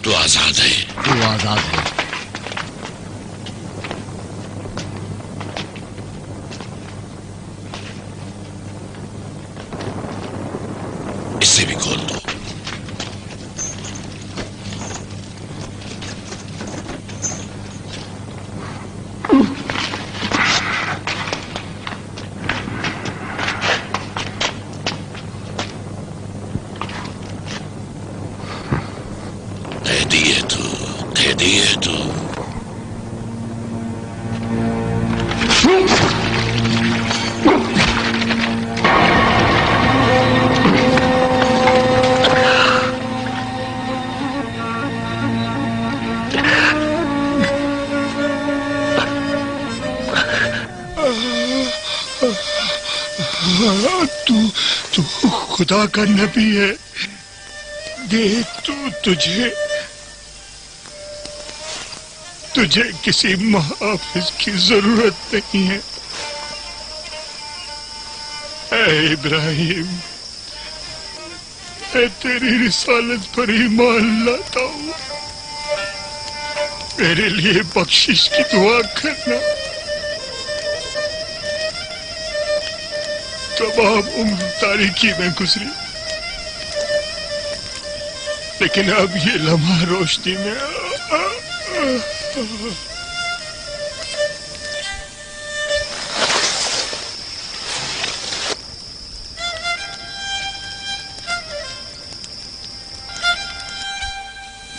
تو آزاد ہے. تو آزاد ہے. اسے بھی کھول دو. قیدی ہے تو تو خدا کا نبی ہے. دیکھ تجھے کسی محافظ کی ضرورت نہیں ہے. اے ابراہیم، میں تیری رسالت پر ایمان لاتا ہوں. میرے لیے بخشش کی دعا کرنا. تمام عمر تاریکی میں گزری، لیکن اب یہ لمحہ روشنی میں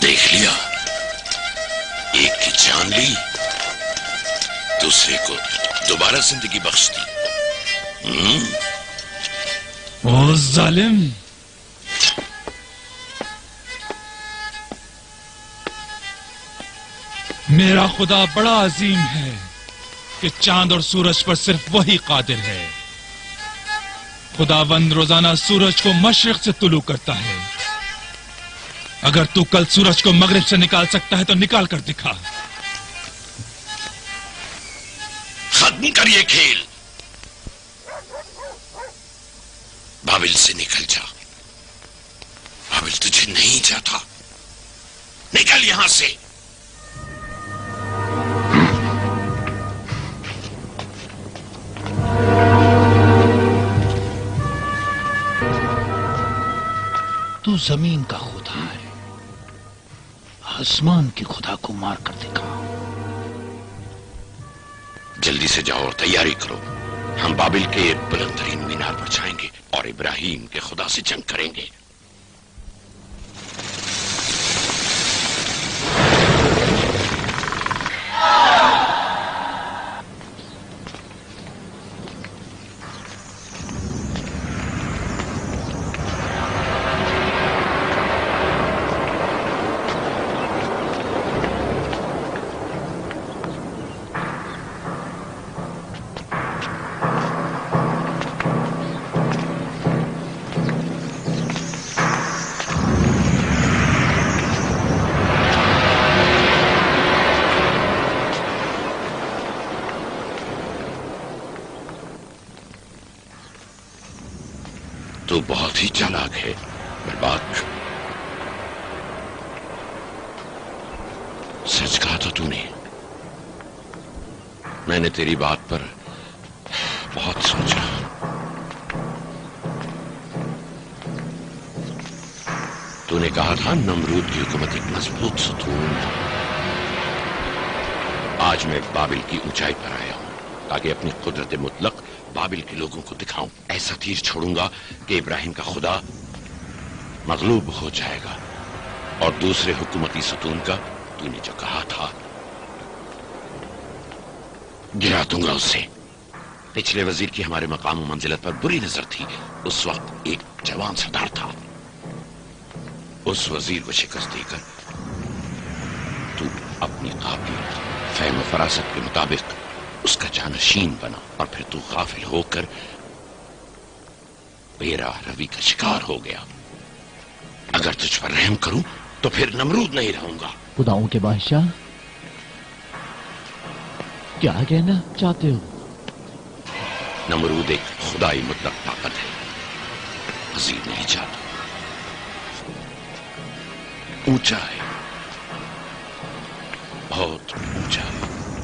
دیکھ لیا. ایک کی جان لی، دوسرے کو دوبارہ زندگی بخش دی. او ظالم، میرا خدا بڑا عظیم ہے کہ چاند اور سورج پر صرف وہی قادر ہے. خداوند روزانہ سورج کو مشرق سے طلوع کرتا ہے. اگر تو کل سورج کو مغرب سے نکال سکتا ہے تو نکال کر دکھا. ختم کر یہ کھیل. بابل سے نکل جا. بابل تجھے نہیں چاہتا. نکل یہاں سے. تو زمین کا خدا ہے، آسمان کے خدا کو مار کر دکھا. جلدی سے جاؤ اور تیاری کرو. ہم بابل کے بلند ترین مینار پر جائیں گے اور ابراہیم کے خدا سے جنگ کریں گے. تو بہت ہی چالاک ہے برباد. سچ کہا تھا تو نے. میں نے تیری بات پر بہت سوچا. تو نے کہا تھا نمرود کی حکومت ایک مضبوط ستون. آج میں بابل کی اونچائی پر آیا ہوں تاکہ اپنی قدرت مطلق بابل کے لوگوں کو دکھاؤں. ایسا تیر چھوڑوں گا کہ ابراہیم کا خدا مغلوب ہو جائے گا اور دوسرے حکومتی ستون کا تو نے جو کہا تھا गिरा दूंगा उसे। पिछले वजीर की हमारे मकाम और मंजिलत पर बुरी नजर थी। उस वक्त एक जवान सरदार था। उस वजीर को शिकस्त देकर तू अपनी काबिलियत, फहम और फरासत के मुताबिक उसका जानशीन बना, और फिर तू गाफिल होकर बेराह रवि का शिकार हो गया। अगर तुझ पर रहम करूं तो फिर नमरूद नहीं रहूंगा। खुदाओं के बादशाह, क्या कहना चाहते हो? नमरूद एक खुदाई मुतलक ताकत है, मजीद नहीं चाहता। ऊंचा है, बहुत ऊंचा,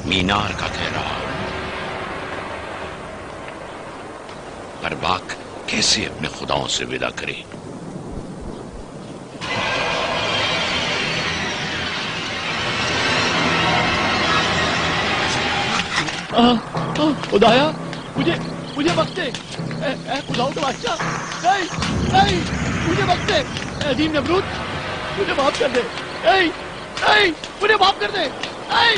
मीनार का कह रहा। पर बाक कैसे अपने खुदाओं से विदा करे? खुदाया, मुझे बख्शे, खुदाओं के बादशाह, नहीं नहीं, मुझे बख्शे, अजीम नमरूद, मुझे माफ कर दे, नहीं नहीं, मुझे माफ कर दे, नहीं।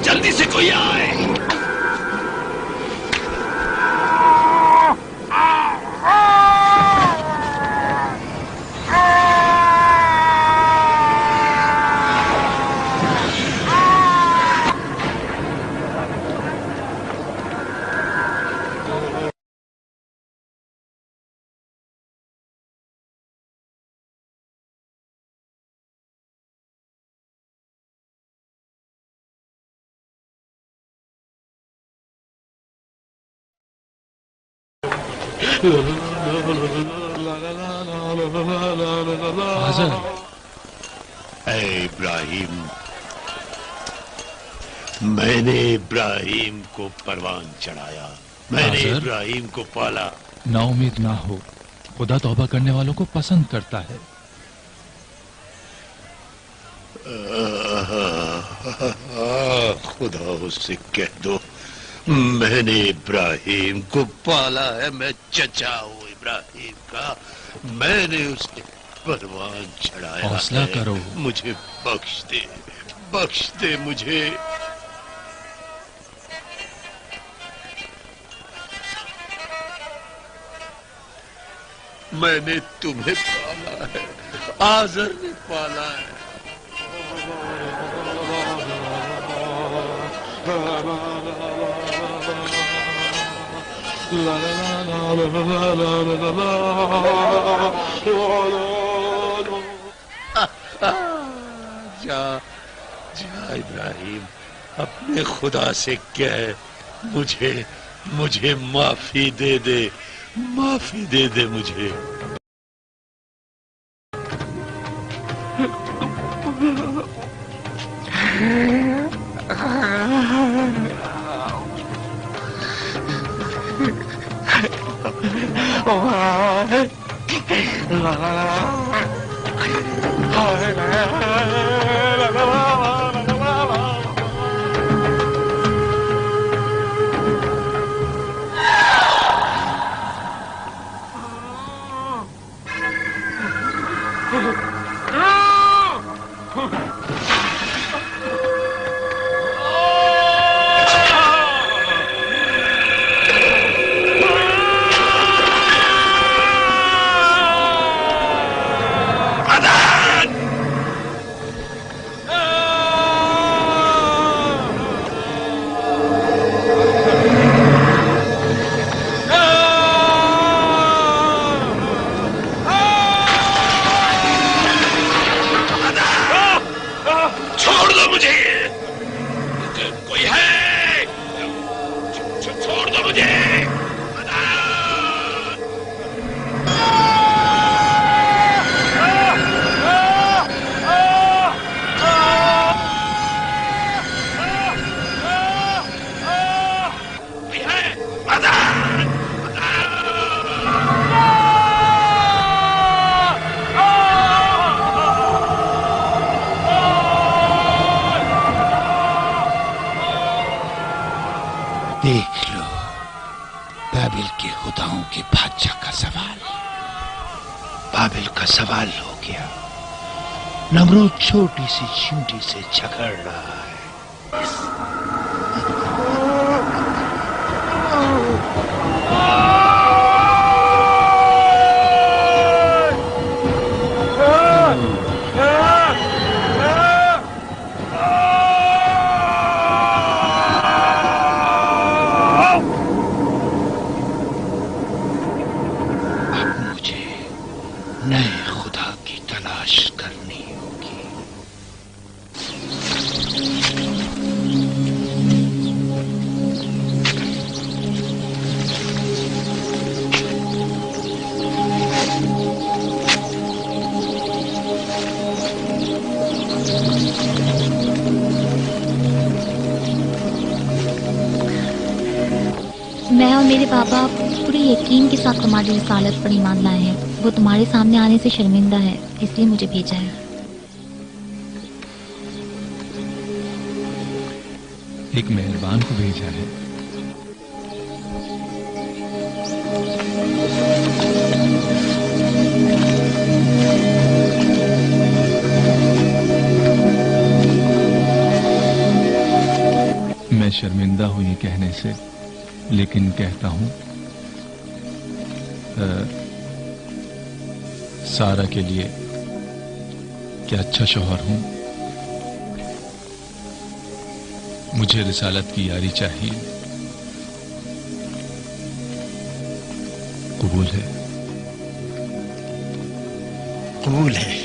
जल्दी से कोई आए। इब्राहिम, मैंने इब्राहिम को परवान चढ़ाया, मैंने इब्राहिम को पाला। नाउमीद ना हो, खुदा तौबा करने वालों को पसंद करता है। खुदा उससे कह दो मैंने इब्राहिम को पाला है, मैं चचा हूँ इब्राहिम का, मैंने उसके परवान चढ़ाया। हौसला करो, मुझे बख्श दे मुझे। मैंने तुम्हें पाला है, आज़र ने पाला है। जा इब्राहिम, अपने खुदा से कह मुझे माफी दे दे, माफी दे दे मुझे। देख लो बाबिल के खुदाओं के बादशाह का सवाल। बाबिल का सवाल हो गया। नमरूद छोटी सी चींटी से झगड़ रहा है। नए खुदा की तलाश करनी होगी। मैं और मेरे बाबा पूरे यकीन के साथ तुम्हारी रिसालत पर ईमान लाए हैं। वो तुम्हारे सामने आने से शर्मिंदा है, इसलिए मुझे भेजा है। एक मेहरबान को भेजा है। मैं शर्मिंदा हूं ये कहने से, लेकिन कहता हूं सारा के लिए क्या अच्छा शौहर हूं। मुझे रिसालत की यारी चाहिए। कबूल है? कबूल है।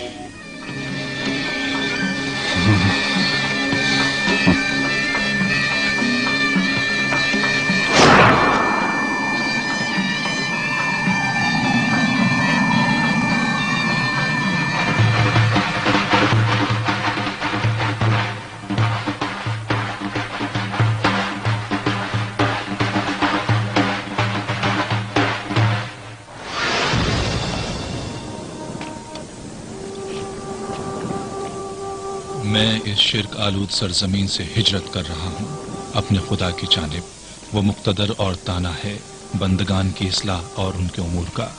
मैं इस शिर्क आलूद सरजमीन से हिजरत कर रहा हूँ अपने खुदा की जानिब। वो मुक्तदर और ताना है बंदगान की इस्लाह और उनके उमूर का।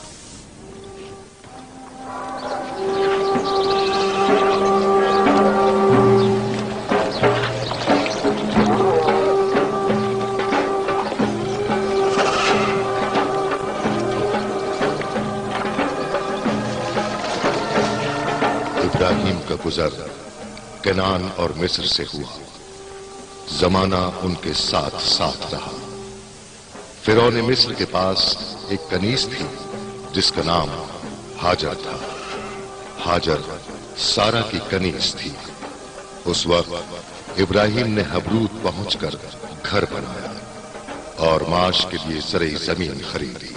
इब्राहिम का गुजर कनान और मिस्र से हुआ। जमाना उनके साथ साथ रहा। फिरौन मिस्र के पास एक कनीज थी जिसका नाम हाजर था। हाजर सारा की कनीज थी। उस वक्त इब्राहिम ने हबरूद पहुंचकर घर बनाया और माश के लिए जरे जमीन खरीदी।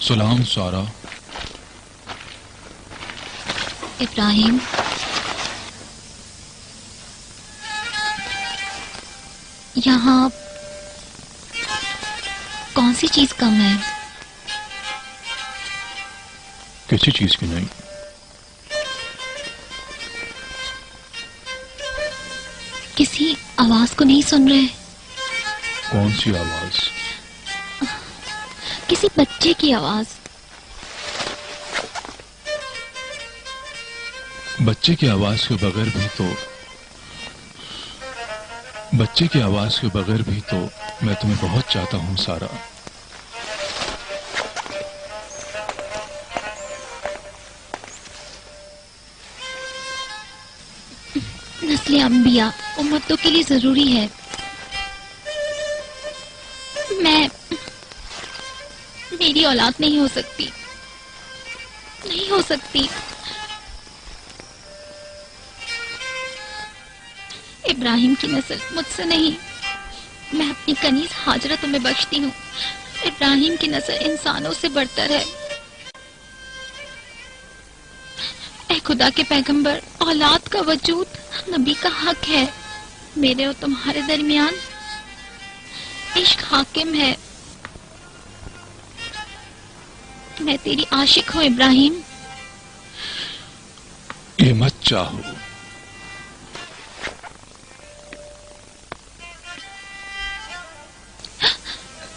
सलाम सारा। इब्राहिम, यहाँ कौन सी चीज कम है? किसी चीज की नहीं। किसी आवाज को नहीं सुन रहे? कौन सी आवाज? किसी बच्चे की आवाज। बच्चे की आवाज के बगैर भी तो मैं तुम्हें बहुत चाहता हूं सारा। नस्ल अंबिया उम्मतों के लिए जरूरी है। मेरी औलाद नहीं हो सकती, नहीं हो सकती। इब्राहिम की नस्ल मुझसे नहीं, मैं अपनी कनीज हाजरा तुम्हें बख्शती हूँ। इब्राहिम की नस्ल इंसानों से बढ़तर है। ऐ खुदा के पैगंबर, औलाद का वजूद नबी का हक है। मेरे और तुम्हारे दरमियान इश्क हाकिम है। मैं तेरी आशिक हूँ इब्राहिम। ये मत चाहो।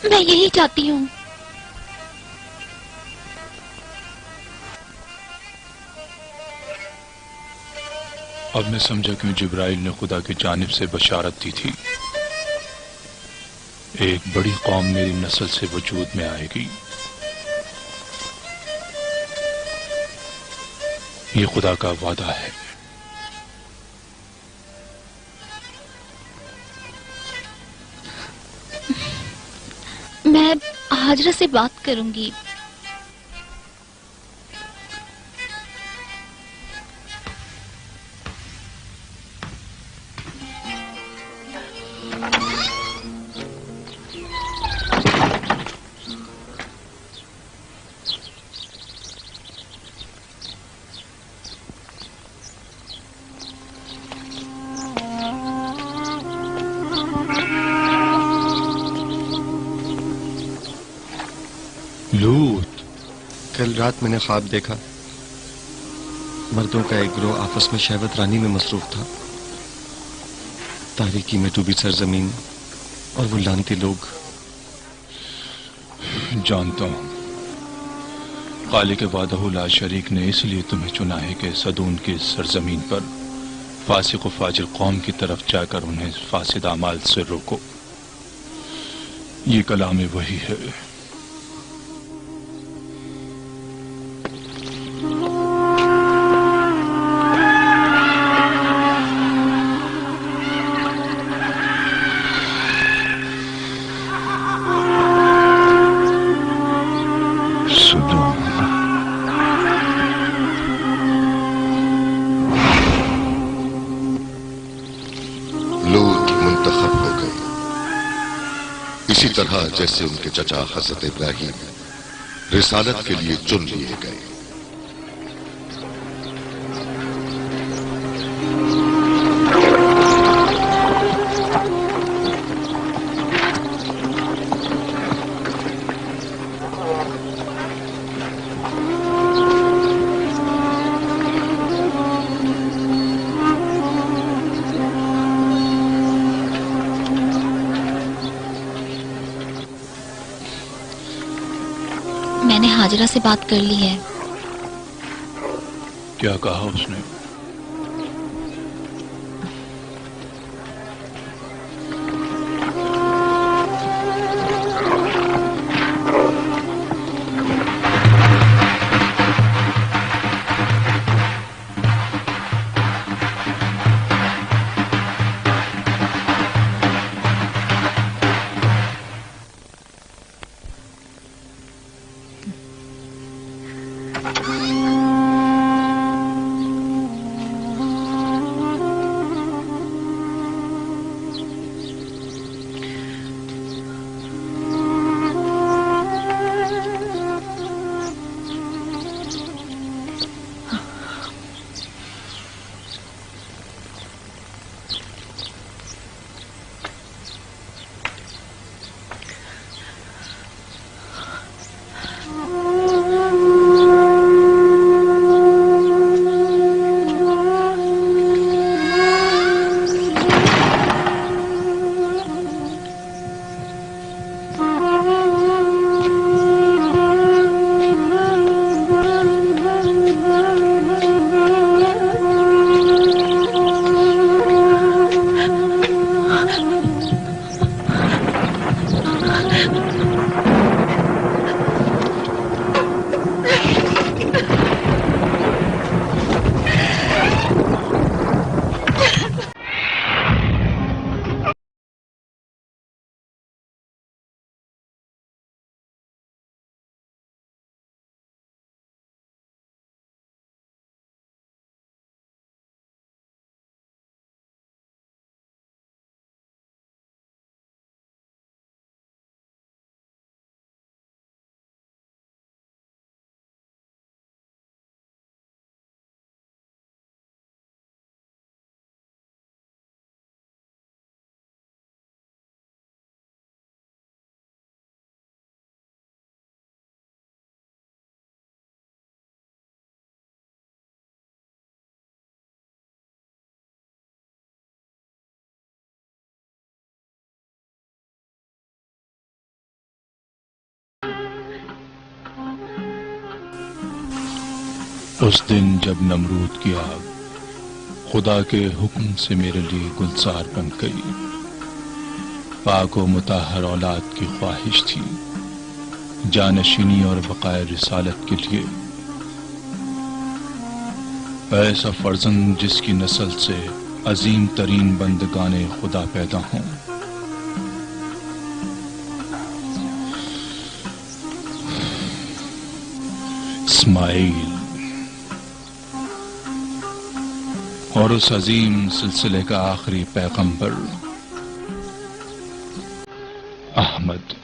मैं यही चाहती हूँ। अब मैं समझा क्यों जिब्राइल ने खुदा की जानिब से बशारत दी थी। एक बड़ी कौम मेरी नस्ल से वजूद में आएगी। ये खुदा का वादा है। मैं हाजरा से बात करूंगी। लूत, कल रात मैंने ख्वाब देखा। मर्दों का एक गिरोह आपस में शहवत रानी में मसरूफ था। तारीकी में डूबी सरजमीन और वो लानती लोग। जानता हूं खालिक वादहु ला शरीक ने इसलिए तुम्हें चुना है कि सदून की सरजमीन पर फासिक व फाजिर कौम की तरफ जाकर उन्हें फासिद अमाल से रोको। ये कलाम वही है। इसी तरह जैसे उनके चचा हजरत इब्राहिम रिसालत के लिए चुन लिए गए। मैंने हाजरा से बात कर ली है। क्या कहा उसने? उस दिन जब नमरूद की आग खुदा के हुक्म से मेरे लिए गुलजार बन गई, पाक व मुताहर औलाद की ख्वाहिश थी, जानशीनी और बकाए रिसालत के लिए ऐसा फर्जंद जिसकी नस्ल से अजीम तरीन बंदगाने खुदा पैदा हों। इस्माइल और उस अजीम सिलसिले का आखिरी पैगंबर अहमद।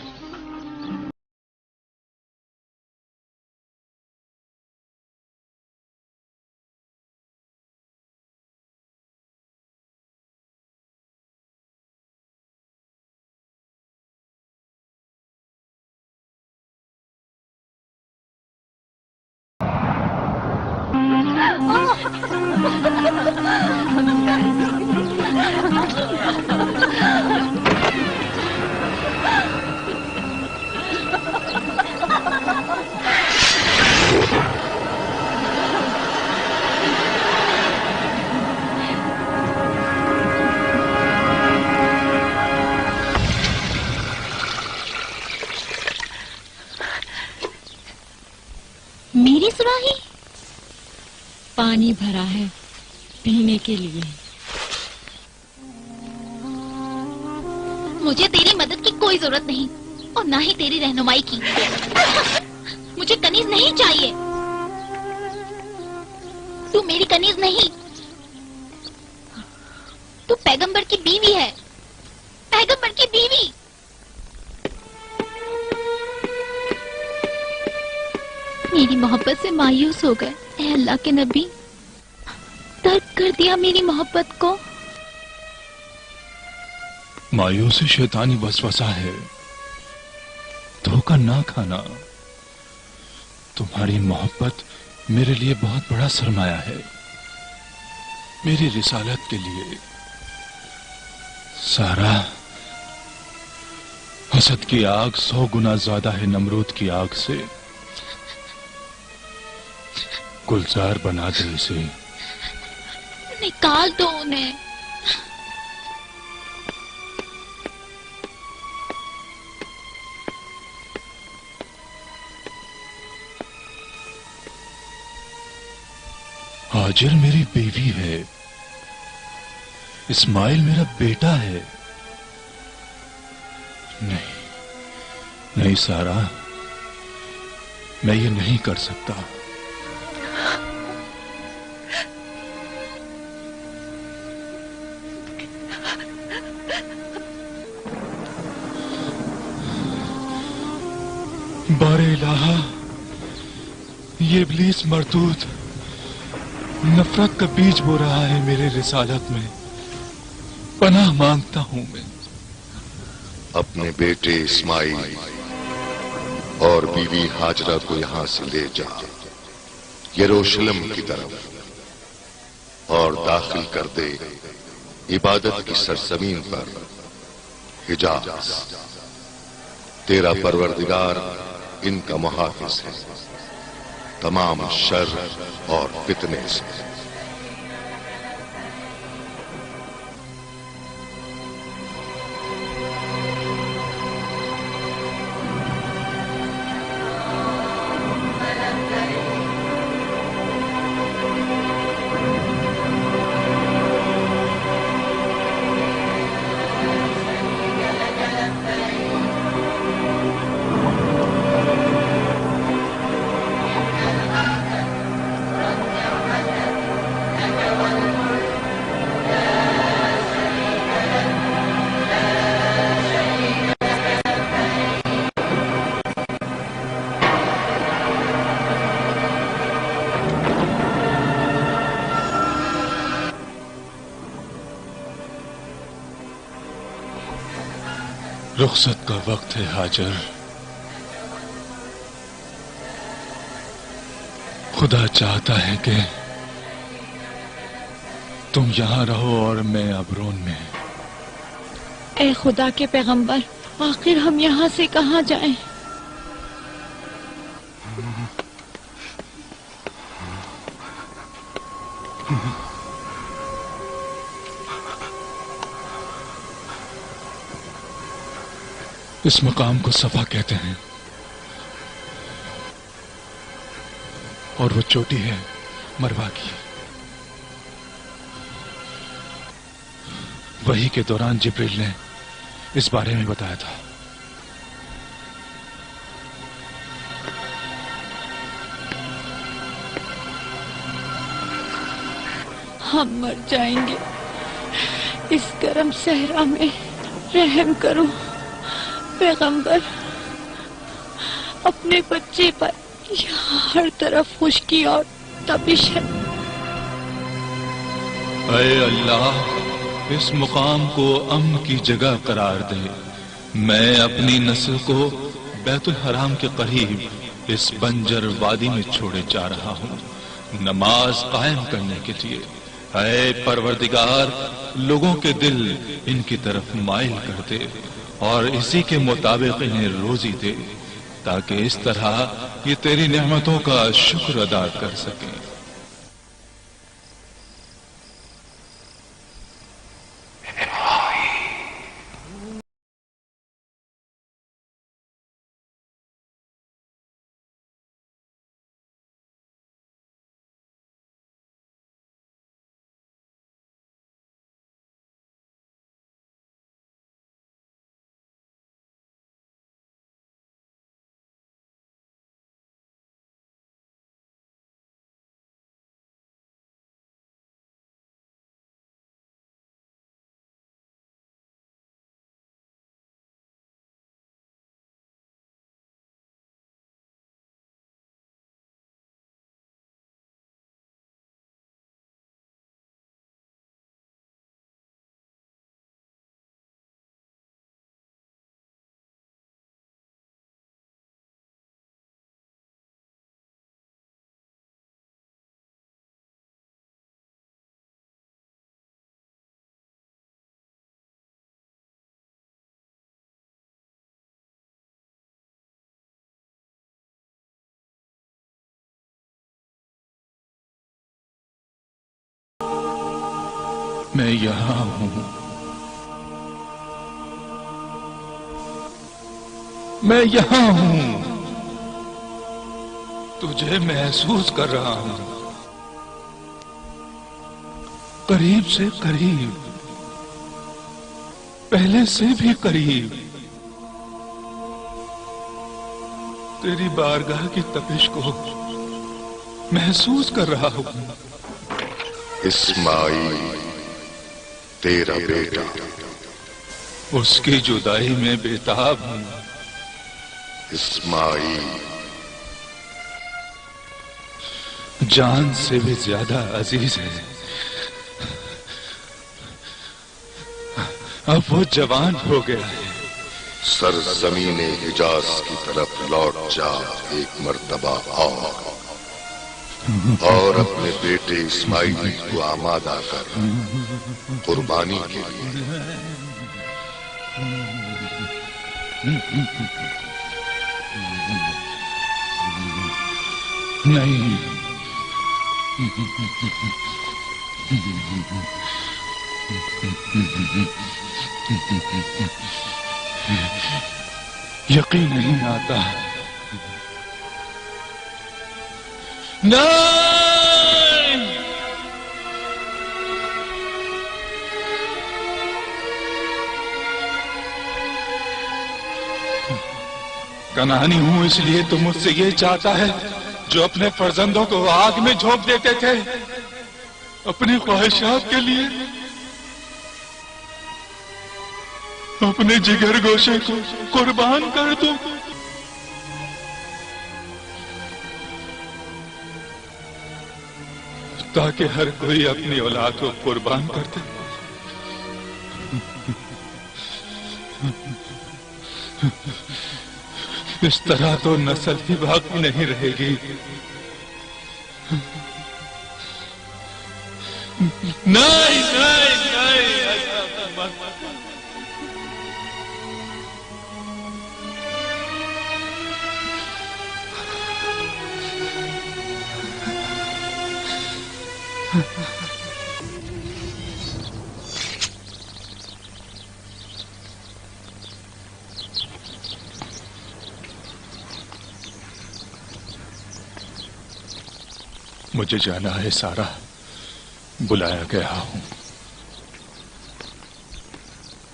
मेरी सुराही पानी भरा है पीने के लिए। मुझे तेरी मदद की कोई जरूरत नहीं और ना ही तेरी रहनुमाई की। मुझे कनीज नहीं चाहिए। तू मेरी कनीज नहीं, तू पैगंबर की बीवी है, पैगंबर की बीवी। मेरी मोहब्बत से मायूस हो गए ऐ अल्लाह के नबी, तर्क कर दिया मेरी मोहब्बत को। मायूसी शैतानी वसवसा है, धोखा ना खाना। तुम्हारी मोहब्बत मेरे लिए बहुत बड़ा सरमाया है, मेरी रिसालत के लिए। सारा, हसद की आग 100 गुना ज्यादा है नमरूद की आग से। गुलजार बना दे इसे। निकाल दो उन्हें। हाजिर मेरी बीवी है, इस्माइल मेरा बेटा है। नहीं नहीं सारा, मैं ये नहीं कर सकता। बारे इलाहा, ये इब्लीस मरदूद नफरत का बीज बो रहा है मेरे रिसालत में। पनाह मांगता हूं मैं। अपने बेटे इस्माइल और बीवी हाजरा को यहां से ले जा, यरूशलेम की तरफ, और दाखिल कर दे इबादत की सरजमीन पर हिजाज। तेरा परवरदिगार इनका मुहाफिज है तमाम शर और फितने से। रुखसत का वक्त है हाजर। खुदा चाहता है कि तुम यहां रहो और मैं अबरोन में। ए खुदा के पैगंबर, आखिर हम यहाँ से कहाँ जाएं? इस मकाम को सफा कहते हैं और वो चोटी है मरवा की। वही के दौरान जिब्रील ने इस बारे में बताया था। हम मर जाएंगे इस गर्म सहरा में, रहम करो पैगंबर। अपने बच्चे पर यहाँ हर तरफ खुश्की और तपिश है। ऐ अल्लाह, इस मुकाम को अम्न की जगह करार दे। मैं अपनी नस्ल को बैतुल हराम के करीब इस बंजर वादी में छोड़े जा रहा हूँ, नमाज कायम करने के लिए। ऐ परवरदिगार, लोगों के दिल इनकी तरफ माइल कर दे और इसी के मुताबिक इन्हें रोजी दे, ताकि इस तरह ये तेरी नेमतों का शुक्र अदा कर सकें। मैं यहां हूं, मैं यहां हूं, तुझे महसूस कर रहा हूं, करीब से करीब, पहले से भी करीब। तेरी बारगाह की तपिश को महसूस कर रहा हूं। इस्माइल तेरा बेटा, उसकी जुदाई में बेताब हूं। इस्माइल जान से भी ज्यादा अजीज है। अब वो जवान हो गया है। सरजमीने हिजाज की तरफ लौट जा एक मर्तबा और अपने बेटे इस्माइल को आमादा कर कुर्बानी के लिए। नहीं, यकीन नहीं आता। नहीं, कनानी हूं इसलिए तो मुझसे ये चाहता है जो अपने फर्जंदों को आग में झोंक देते थे अपनी ख्वाहिशात के लिए, अपने जिगर गोशे को कुर्बान कर दो। ताकि हर कोई अपनी औलाद को कुर्बान कर दे। इस तरह तो नस्ल ही बाकी नहीं रहेगी। नहीं नहीं नहीं, ऐसा मत। मुझे जाना है सारा, बुलाया गया हूँ।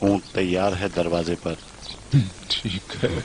ऊंट तैयार है दरवाजे पर। ठीक है।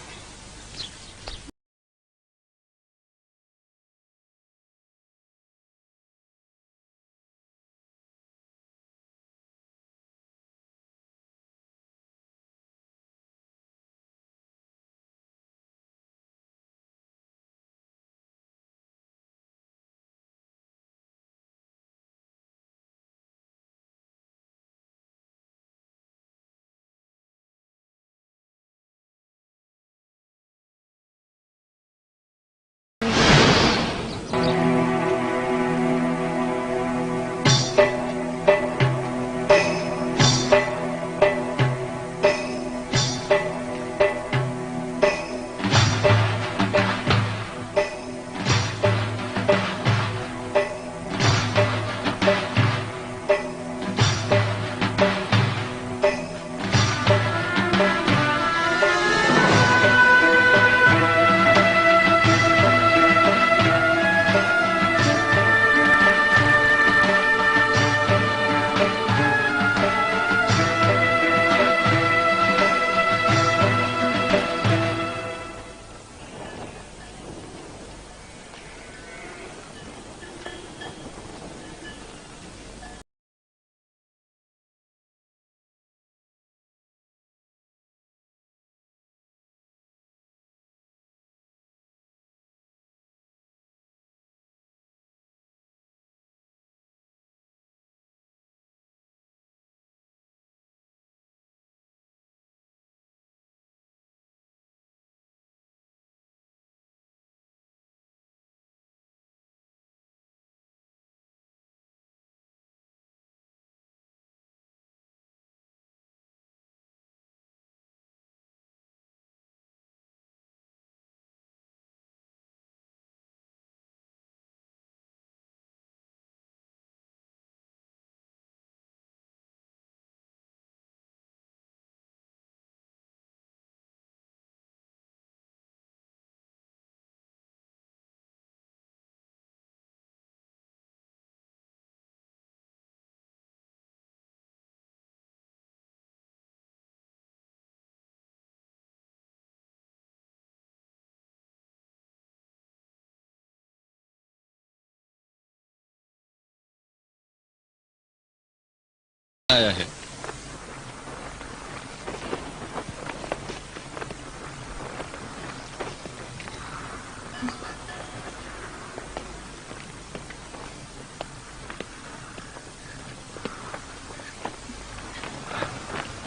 आया है।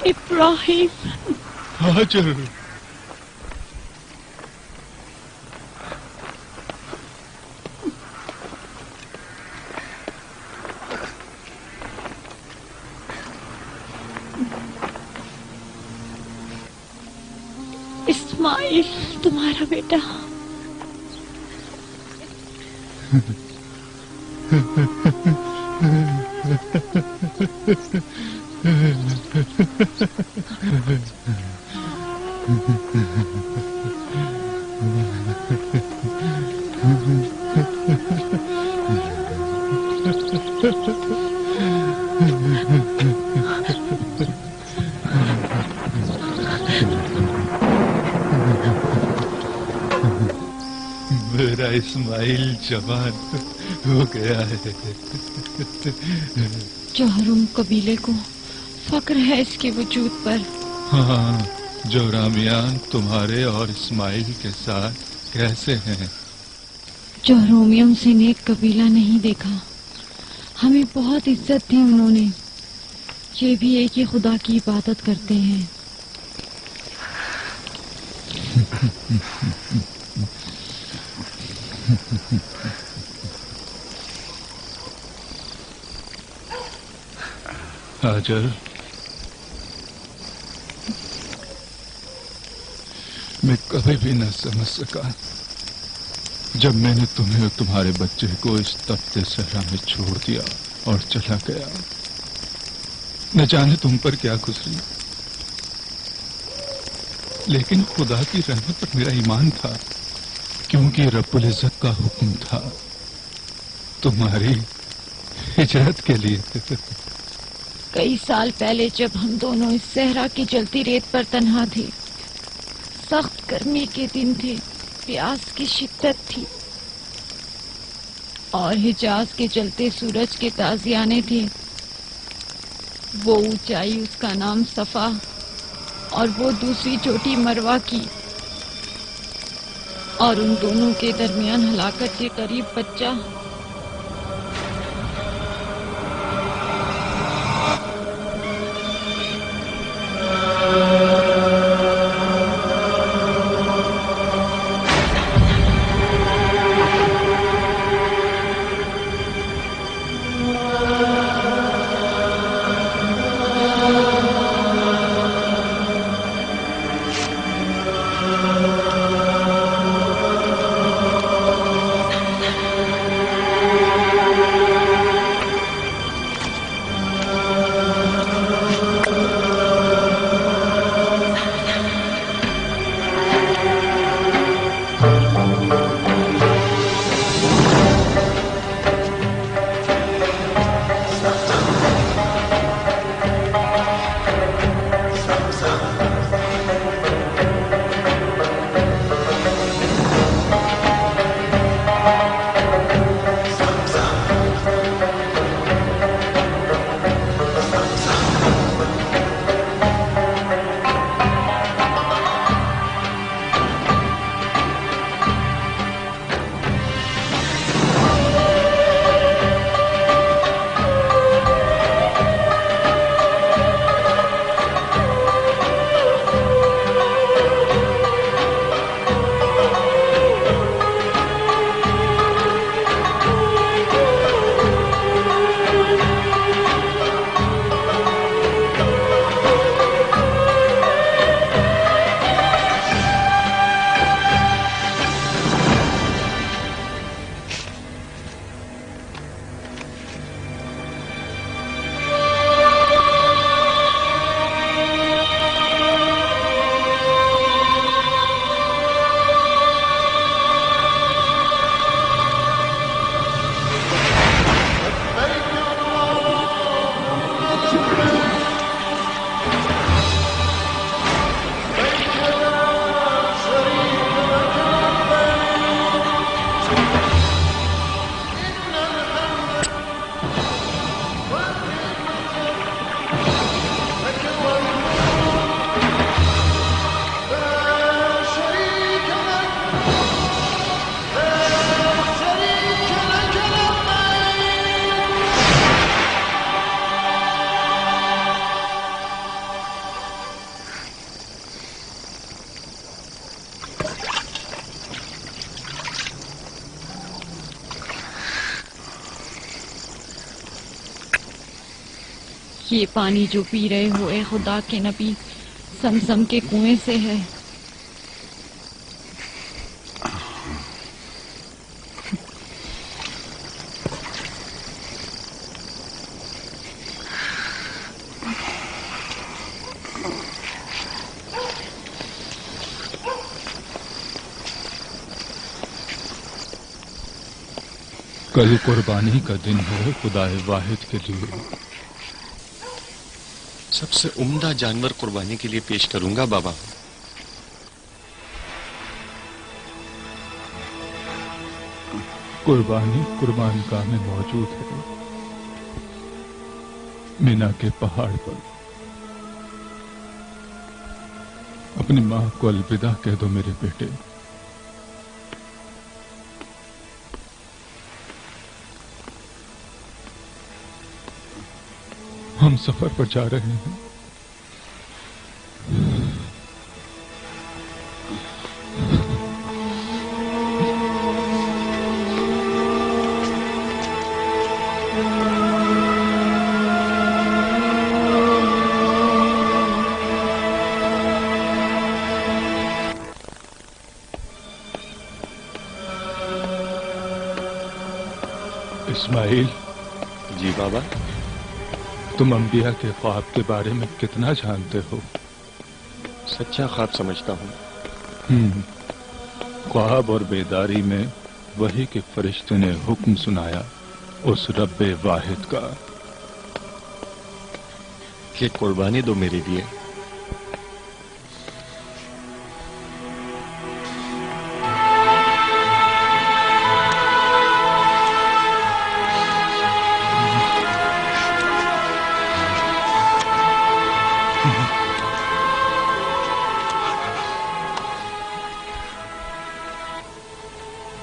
इब्राहिम। हाजर। इस्माइल तुम्हारा बेटा। मेरा इस्माइल जवान हो गया है। जोहरुम कबीले को फक्र है इसके वजूद पर। हाँ, जोरामियान तुम्हारे और इस्माइल के साथ कैसे हैं? जोहरोमियम से नेक कबीला नहीं देखा, हमें बहुत इज्जत दी उन्होंने। ये भी एक ही खुदा की इबादत करते हैं। हाजर, मैं कभी भी न समझ सका जब मैंने तुम्हें और तुम्हारे बच्चे को इस तपते सहरा में छोड़ दिया और चला गया। न जाने तुम पर क्या गुजरी, लेकिन खुदा की रहमत पर मेरा ईमान था, क्योंकि रब्बुल इज्जत का हुक्म था। तुम्हारी हिजरत के लिए। कई साल पहले जब हम दोनों इस सहरा की जलती रेत पर तन्हा थे, सख्त गर्मी के दिन थे, प्यास की शिद्दत थी और हिजाज के जलते सूरज के ताजियाने थे। वो ऊंचाई उसका नाम सफा और वो दूसरी चोटी मरवा की, और उन दोनों के दरमियान हलाकत के करीब बच्चा। ये पानी जो पी रहे हो ए खुदा के नबी, समसम के कुएं से है। कल कुर्बानी का दिन है खुदाए वाहिद के लिए। सबसे उम्दा जानवर कुर्बानी के लिए पेश करूंगा बाबा। कुर्बानी कुर्बानगाह में मौजूद है, मीना के पहाड़ पर। अपनी मां को अलविदा कह दो मेरे बेटे। हम सफर पर जा रहे हैं। इस्माइल। जी बाबा। तुम अंबिया के ख्वाब के बारे में कितना जानते हो? सच्चा ख्वाब समझता हूँ। ख्वाब और बेदारी में वही के फरिश्ते ने हुक्म सुनाया उस रब्बे वाहिद का। कि कुर्बानी दो मेरे लिए।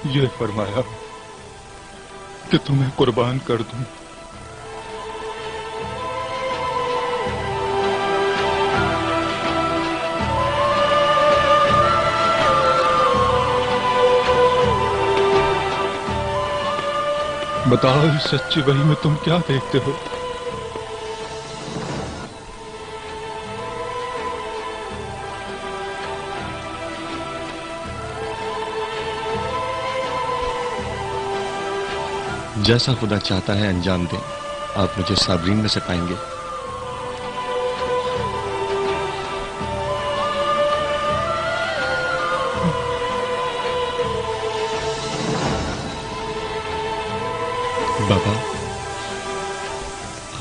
ये फरमाया कि तुम्हें कुर्बान कर दूं। बताओ इस सच्ची वही में तुम क्या देखते हो? जैसा खुदा चाहता है अंजाम दें। आप मुझे साबरीन में से पाएंगे। बाबा,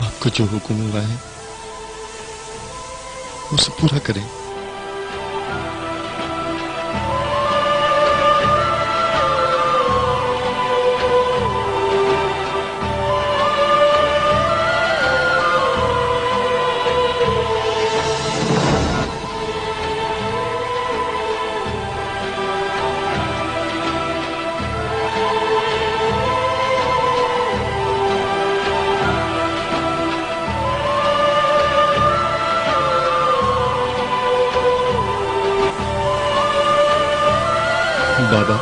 आपको जो हुक्म हुआ है उसे पूरा करें। बाबा,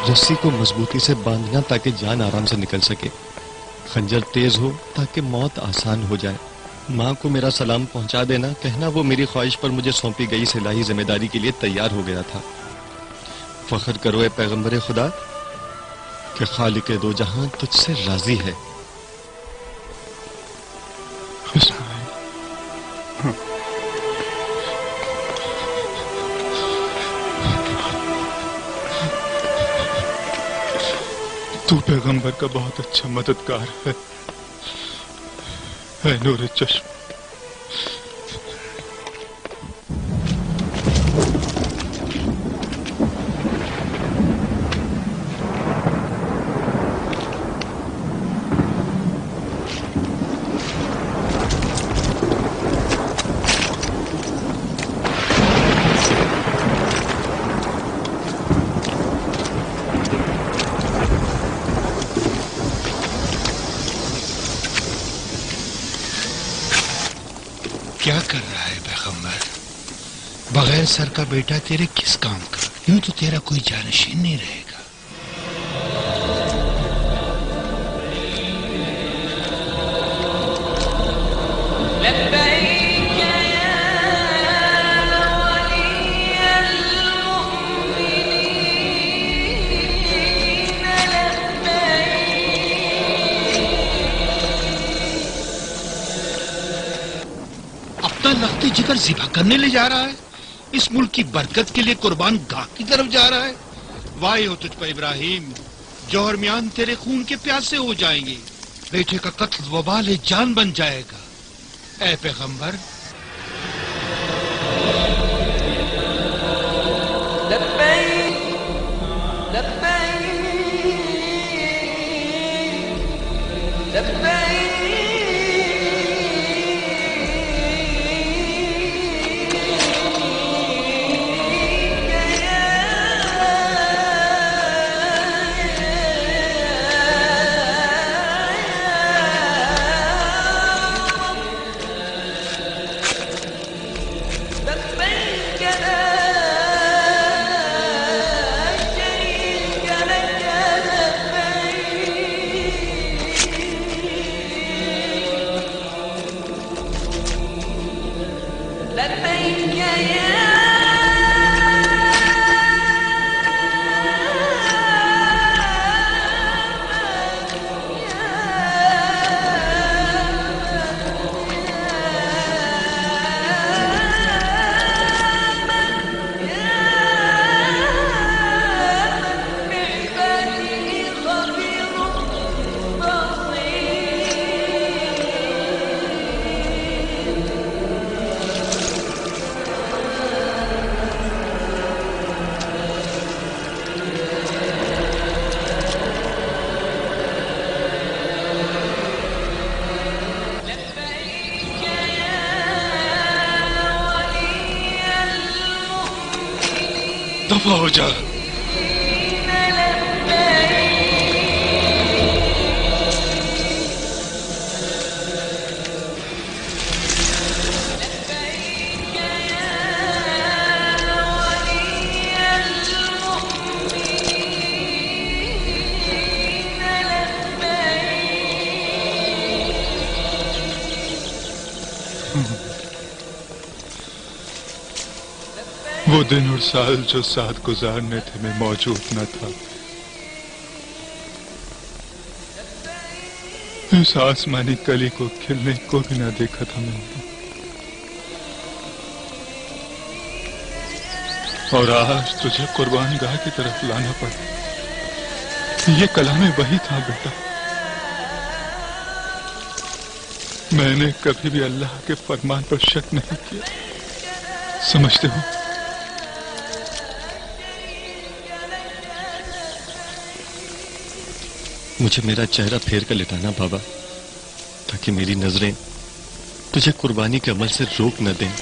रस्सी को मजबूती से बांधना ताकि जान आराम से निकल सके। खंजर तेज हो ताकि मौत आसान हो जाए। माँ को मेरा सलाम पहुंचा देना, कहना वो मेरी ख्वाहिश पर मुझे सौंपी गई इस इलाही जिम्मेदारी के लिए तैयार हो गया था। फख्र करो ए पैगंबर खुदा कि खालिक दो जहां तुझसे राजी है। तू पैगंबर का बहुत अच्छा मददगार है नूर चश्म। क्या कर रहा है पैगंबर? बगैर सर का बेटा तेरे किस काम का? यूं तो तेरा कोई जानशीन नहीं रहेगा। लखते जिगर ज़िबा करने ले जा रहा है। इस मुल्क की बरकत के लिए कुर्बान गाह की तरफ जा रहा है। वाही हो तुझ पर इब्राहिम, जौहर मियान तेरे खून के प्यासे हो जाएंगे। बेटे का कत्ल वबाल जान बन जाएगा। ऐ पैगंबर, दफा हो जा। वो दिन और साल जो साथ गुजारने थे मैं मौजूद न था। इस आसमानी कली को खिलने को भी न देखा था मैंने। और आज तुझे कुर्बान गाह की तरफ लाना पड़ा। ये कलाम वही था बेटा। मैंने कभी भी अल्लाह के फरमान पर शक नहीं किया, समझते हो? मुझे मेरा चेहरा फेर कर लिटाना बाबा, ताकि मेरी नजरें तुझे कुर्बानी के अमल से रोक न दें।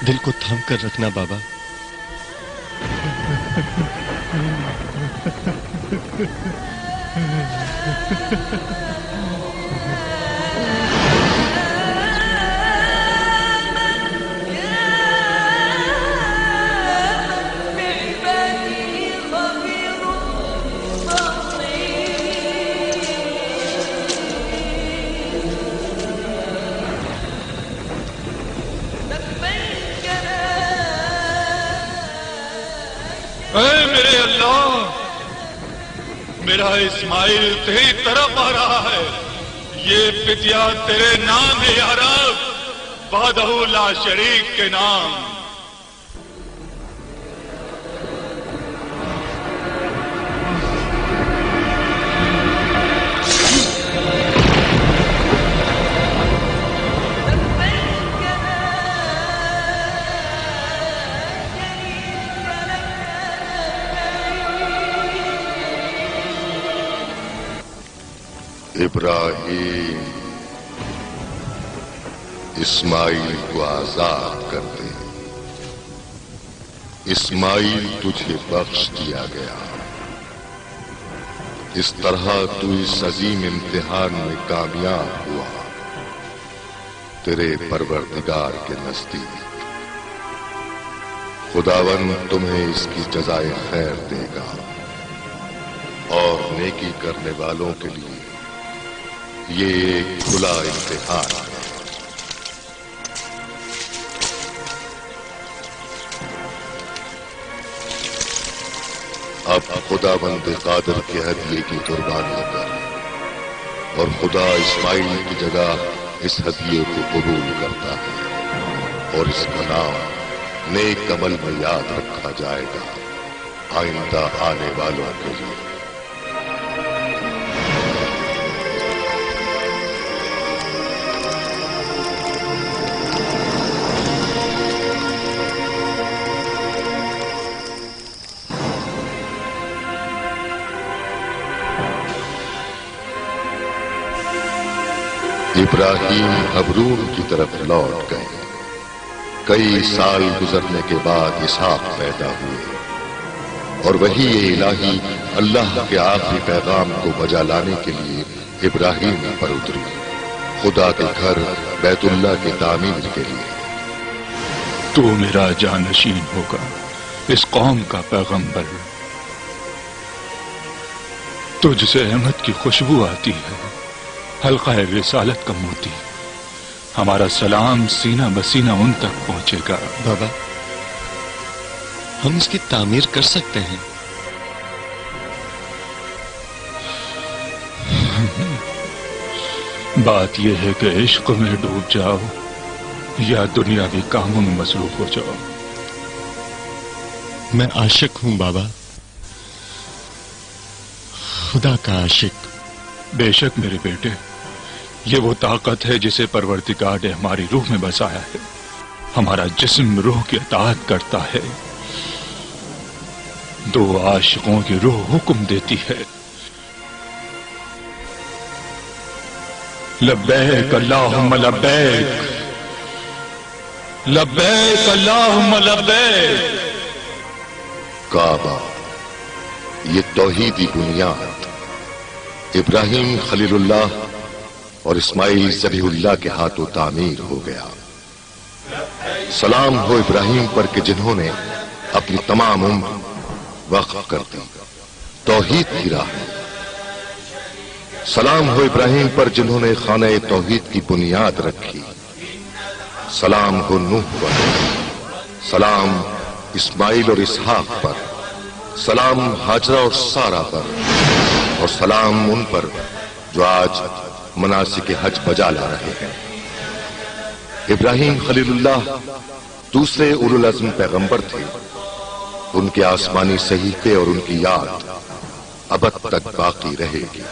दिल को थाम कर रखना बाबा। ऐ मेरे अल्लाह, मेरा इस्माइल तेरी तरफ आ रहा है। ये पितिया तेरे नाम है या रब, वहदहू ला शरीक के नाम। इब्राहिम, इस्माइल को आजाद कर दे। इस्माइल तुझे बख्श दिया गया। इस तरह तू इस अजीम इम्तिहान में कामयाब हुआ तेरे परवरदिगार के नजदीक। खुदावन तुम्हें इसकी जज़ाए खैर देगा और नेकी करने वालों के लिए ये एक खुला इम्तिहान है। अब खुदाबंद कादिर के हदिये की कुर्बानी कर और खुदा इस्माइल की जगह इस हदिये को कबूल करता है और इसका नाम नेक अमल में याद रखा जाएगा आइंदा आने वालों के लिए। इब्राहिम हबरून की तरफ लौट गए। कई साल गुजरने के बाद इसहाक पैदा हुए और वही इलाही अल्लाह के आखिरी पैगाम को बजा लाने के लिए इब्राहिम पर उतरी, खुदा के घर बैतुल्लाह की तामीर के लिए। तू मेरा जानशीन होगा, इस कौम का पैगंबर। तुझसे अहमद की खुशबू आती है, हल्का रिसालत का मोती। हमारा सलाम सीना बसीना उन तक पहुंचेगा। बाबा, हम इसकी तामीर कर सकते हैं। बात यह है कि इश्क में डूब जाओ या दुनियावी कामों में मसरूफ हो जाओ। मैं आशिक हूं बाबा, खुदा का आशिक। बेशक मेरे बेटे, ये वो ताकत है जिसे परवरदिगार ने हमारी रूह में बसाया है। हमारा जिस्म रूह की अताअत करता है। दो आशिकों की रूह हुक्म देती है। लब्बैक अल्लाहुम्मा लब्बैक, लब्बैक अल्लाहुम्मा लब्बैक। काबा, ये तौहीदी बुनियाद इब्राहिम खलीलुल्लाह और इस्माइल ज़बीहुल्लाह के हाथों तामीर हो गया। सलाम हो इब्राहिम पर कि जिन्होंने अपनी तमाम उम्र वक्फ कर दी तौहीद की राह में। सलाम हो इब्राहिम पर जिन्होंने खाने तौहीद की बुनियाद रखी। सलाम हो नूह पर, सलाम इस्माइल और इसहाक पर, सलाम हाजरा और सारा पर, और सलाम उन पर जो आज मनासिक हज बजा ला रहे हैं। इब्राहिम खलीलुल्लाह दूसरे उलुल अज़्म पैगंबर थे। उनके आसमानी सहीफे और उनकी याद अबद तक बाकी रहेगी।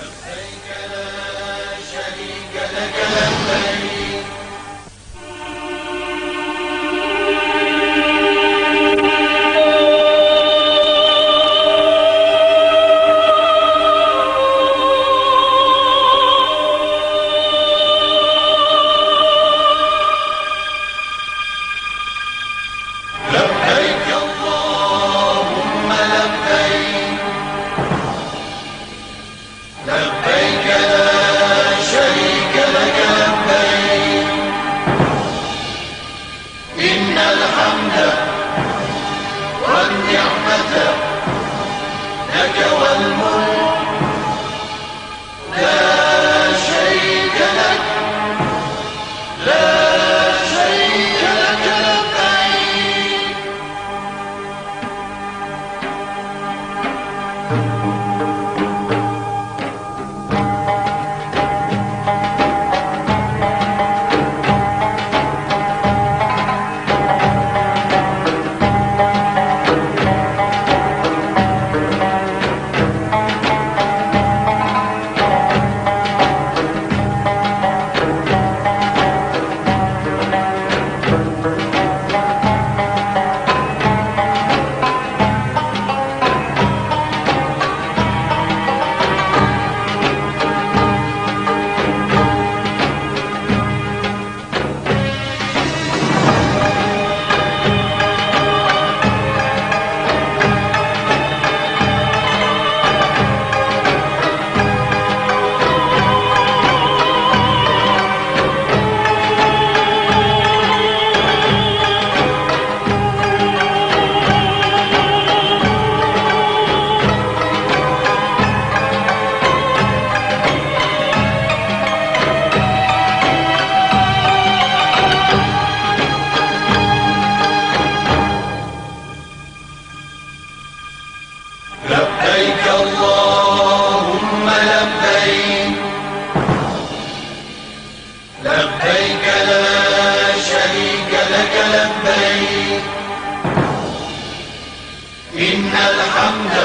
إن الحمد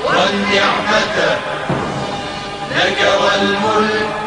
والنعمة لك والملك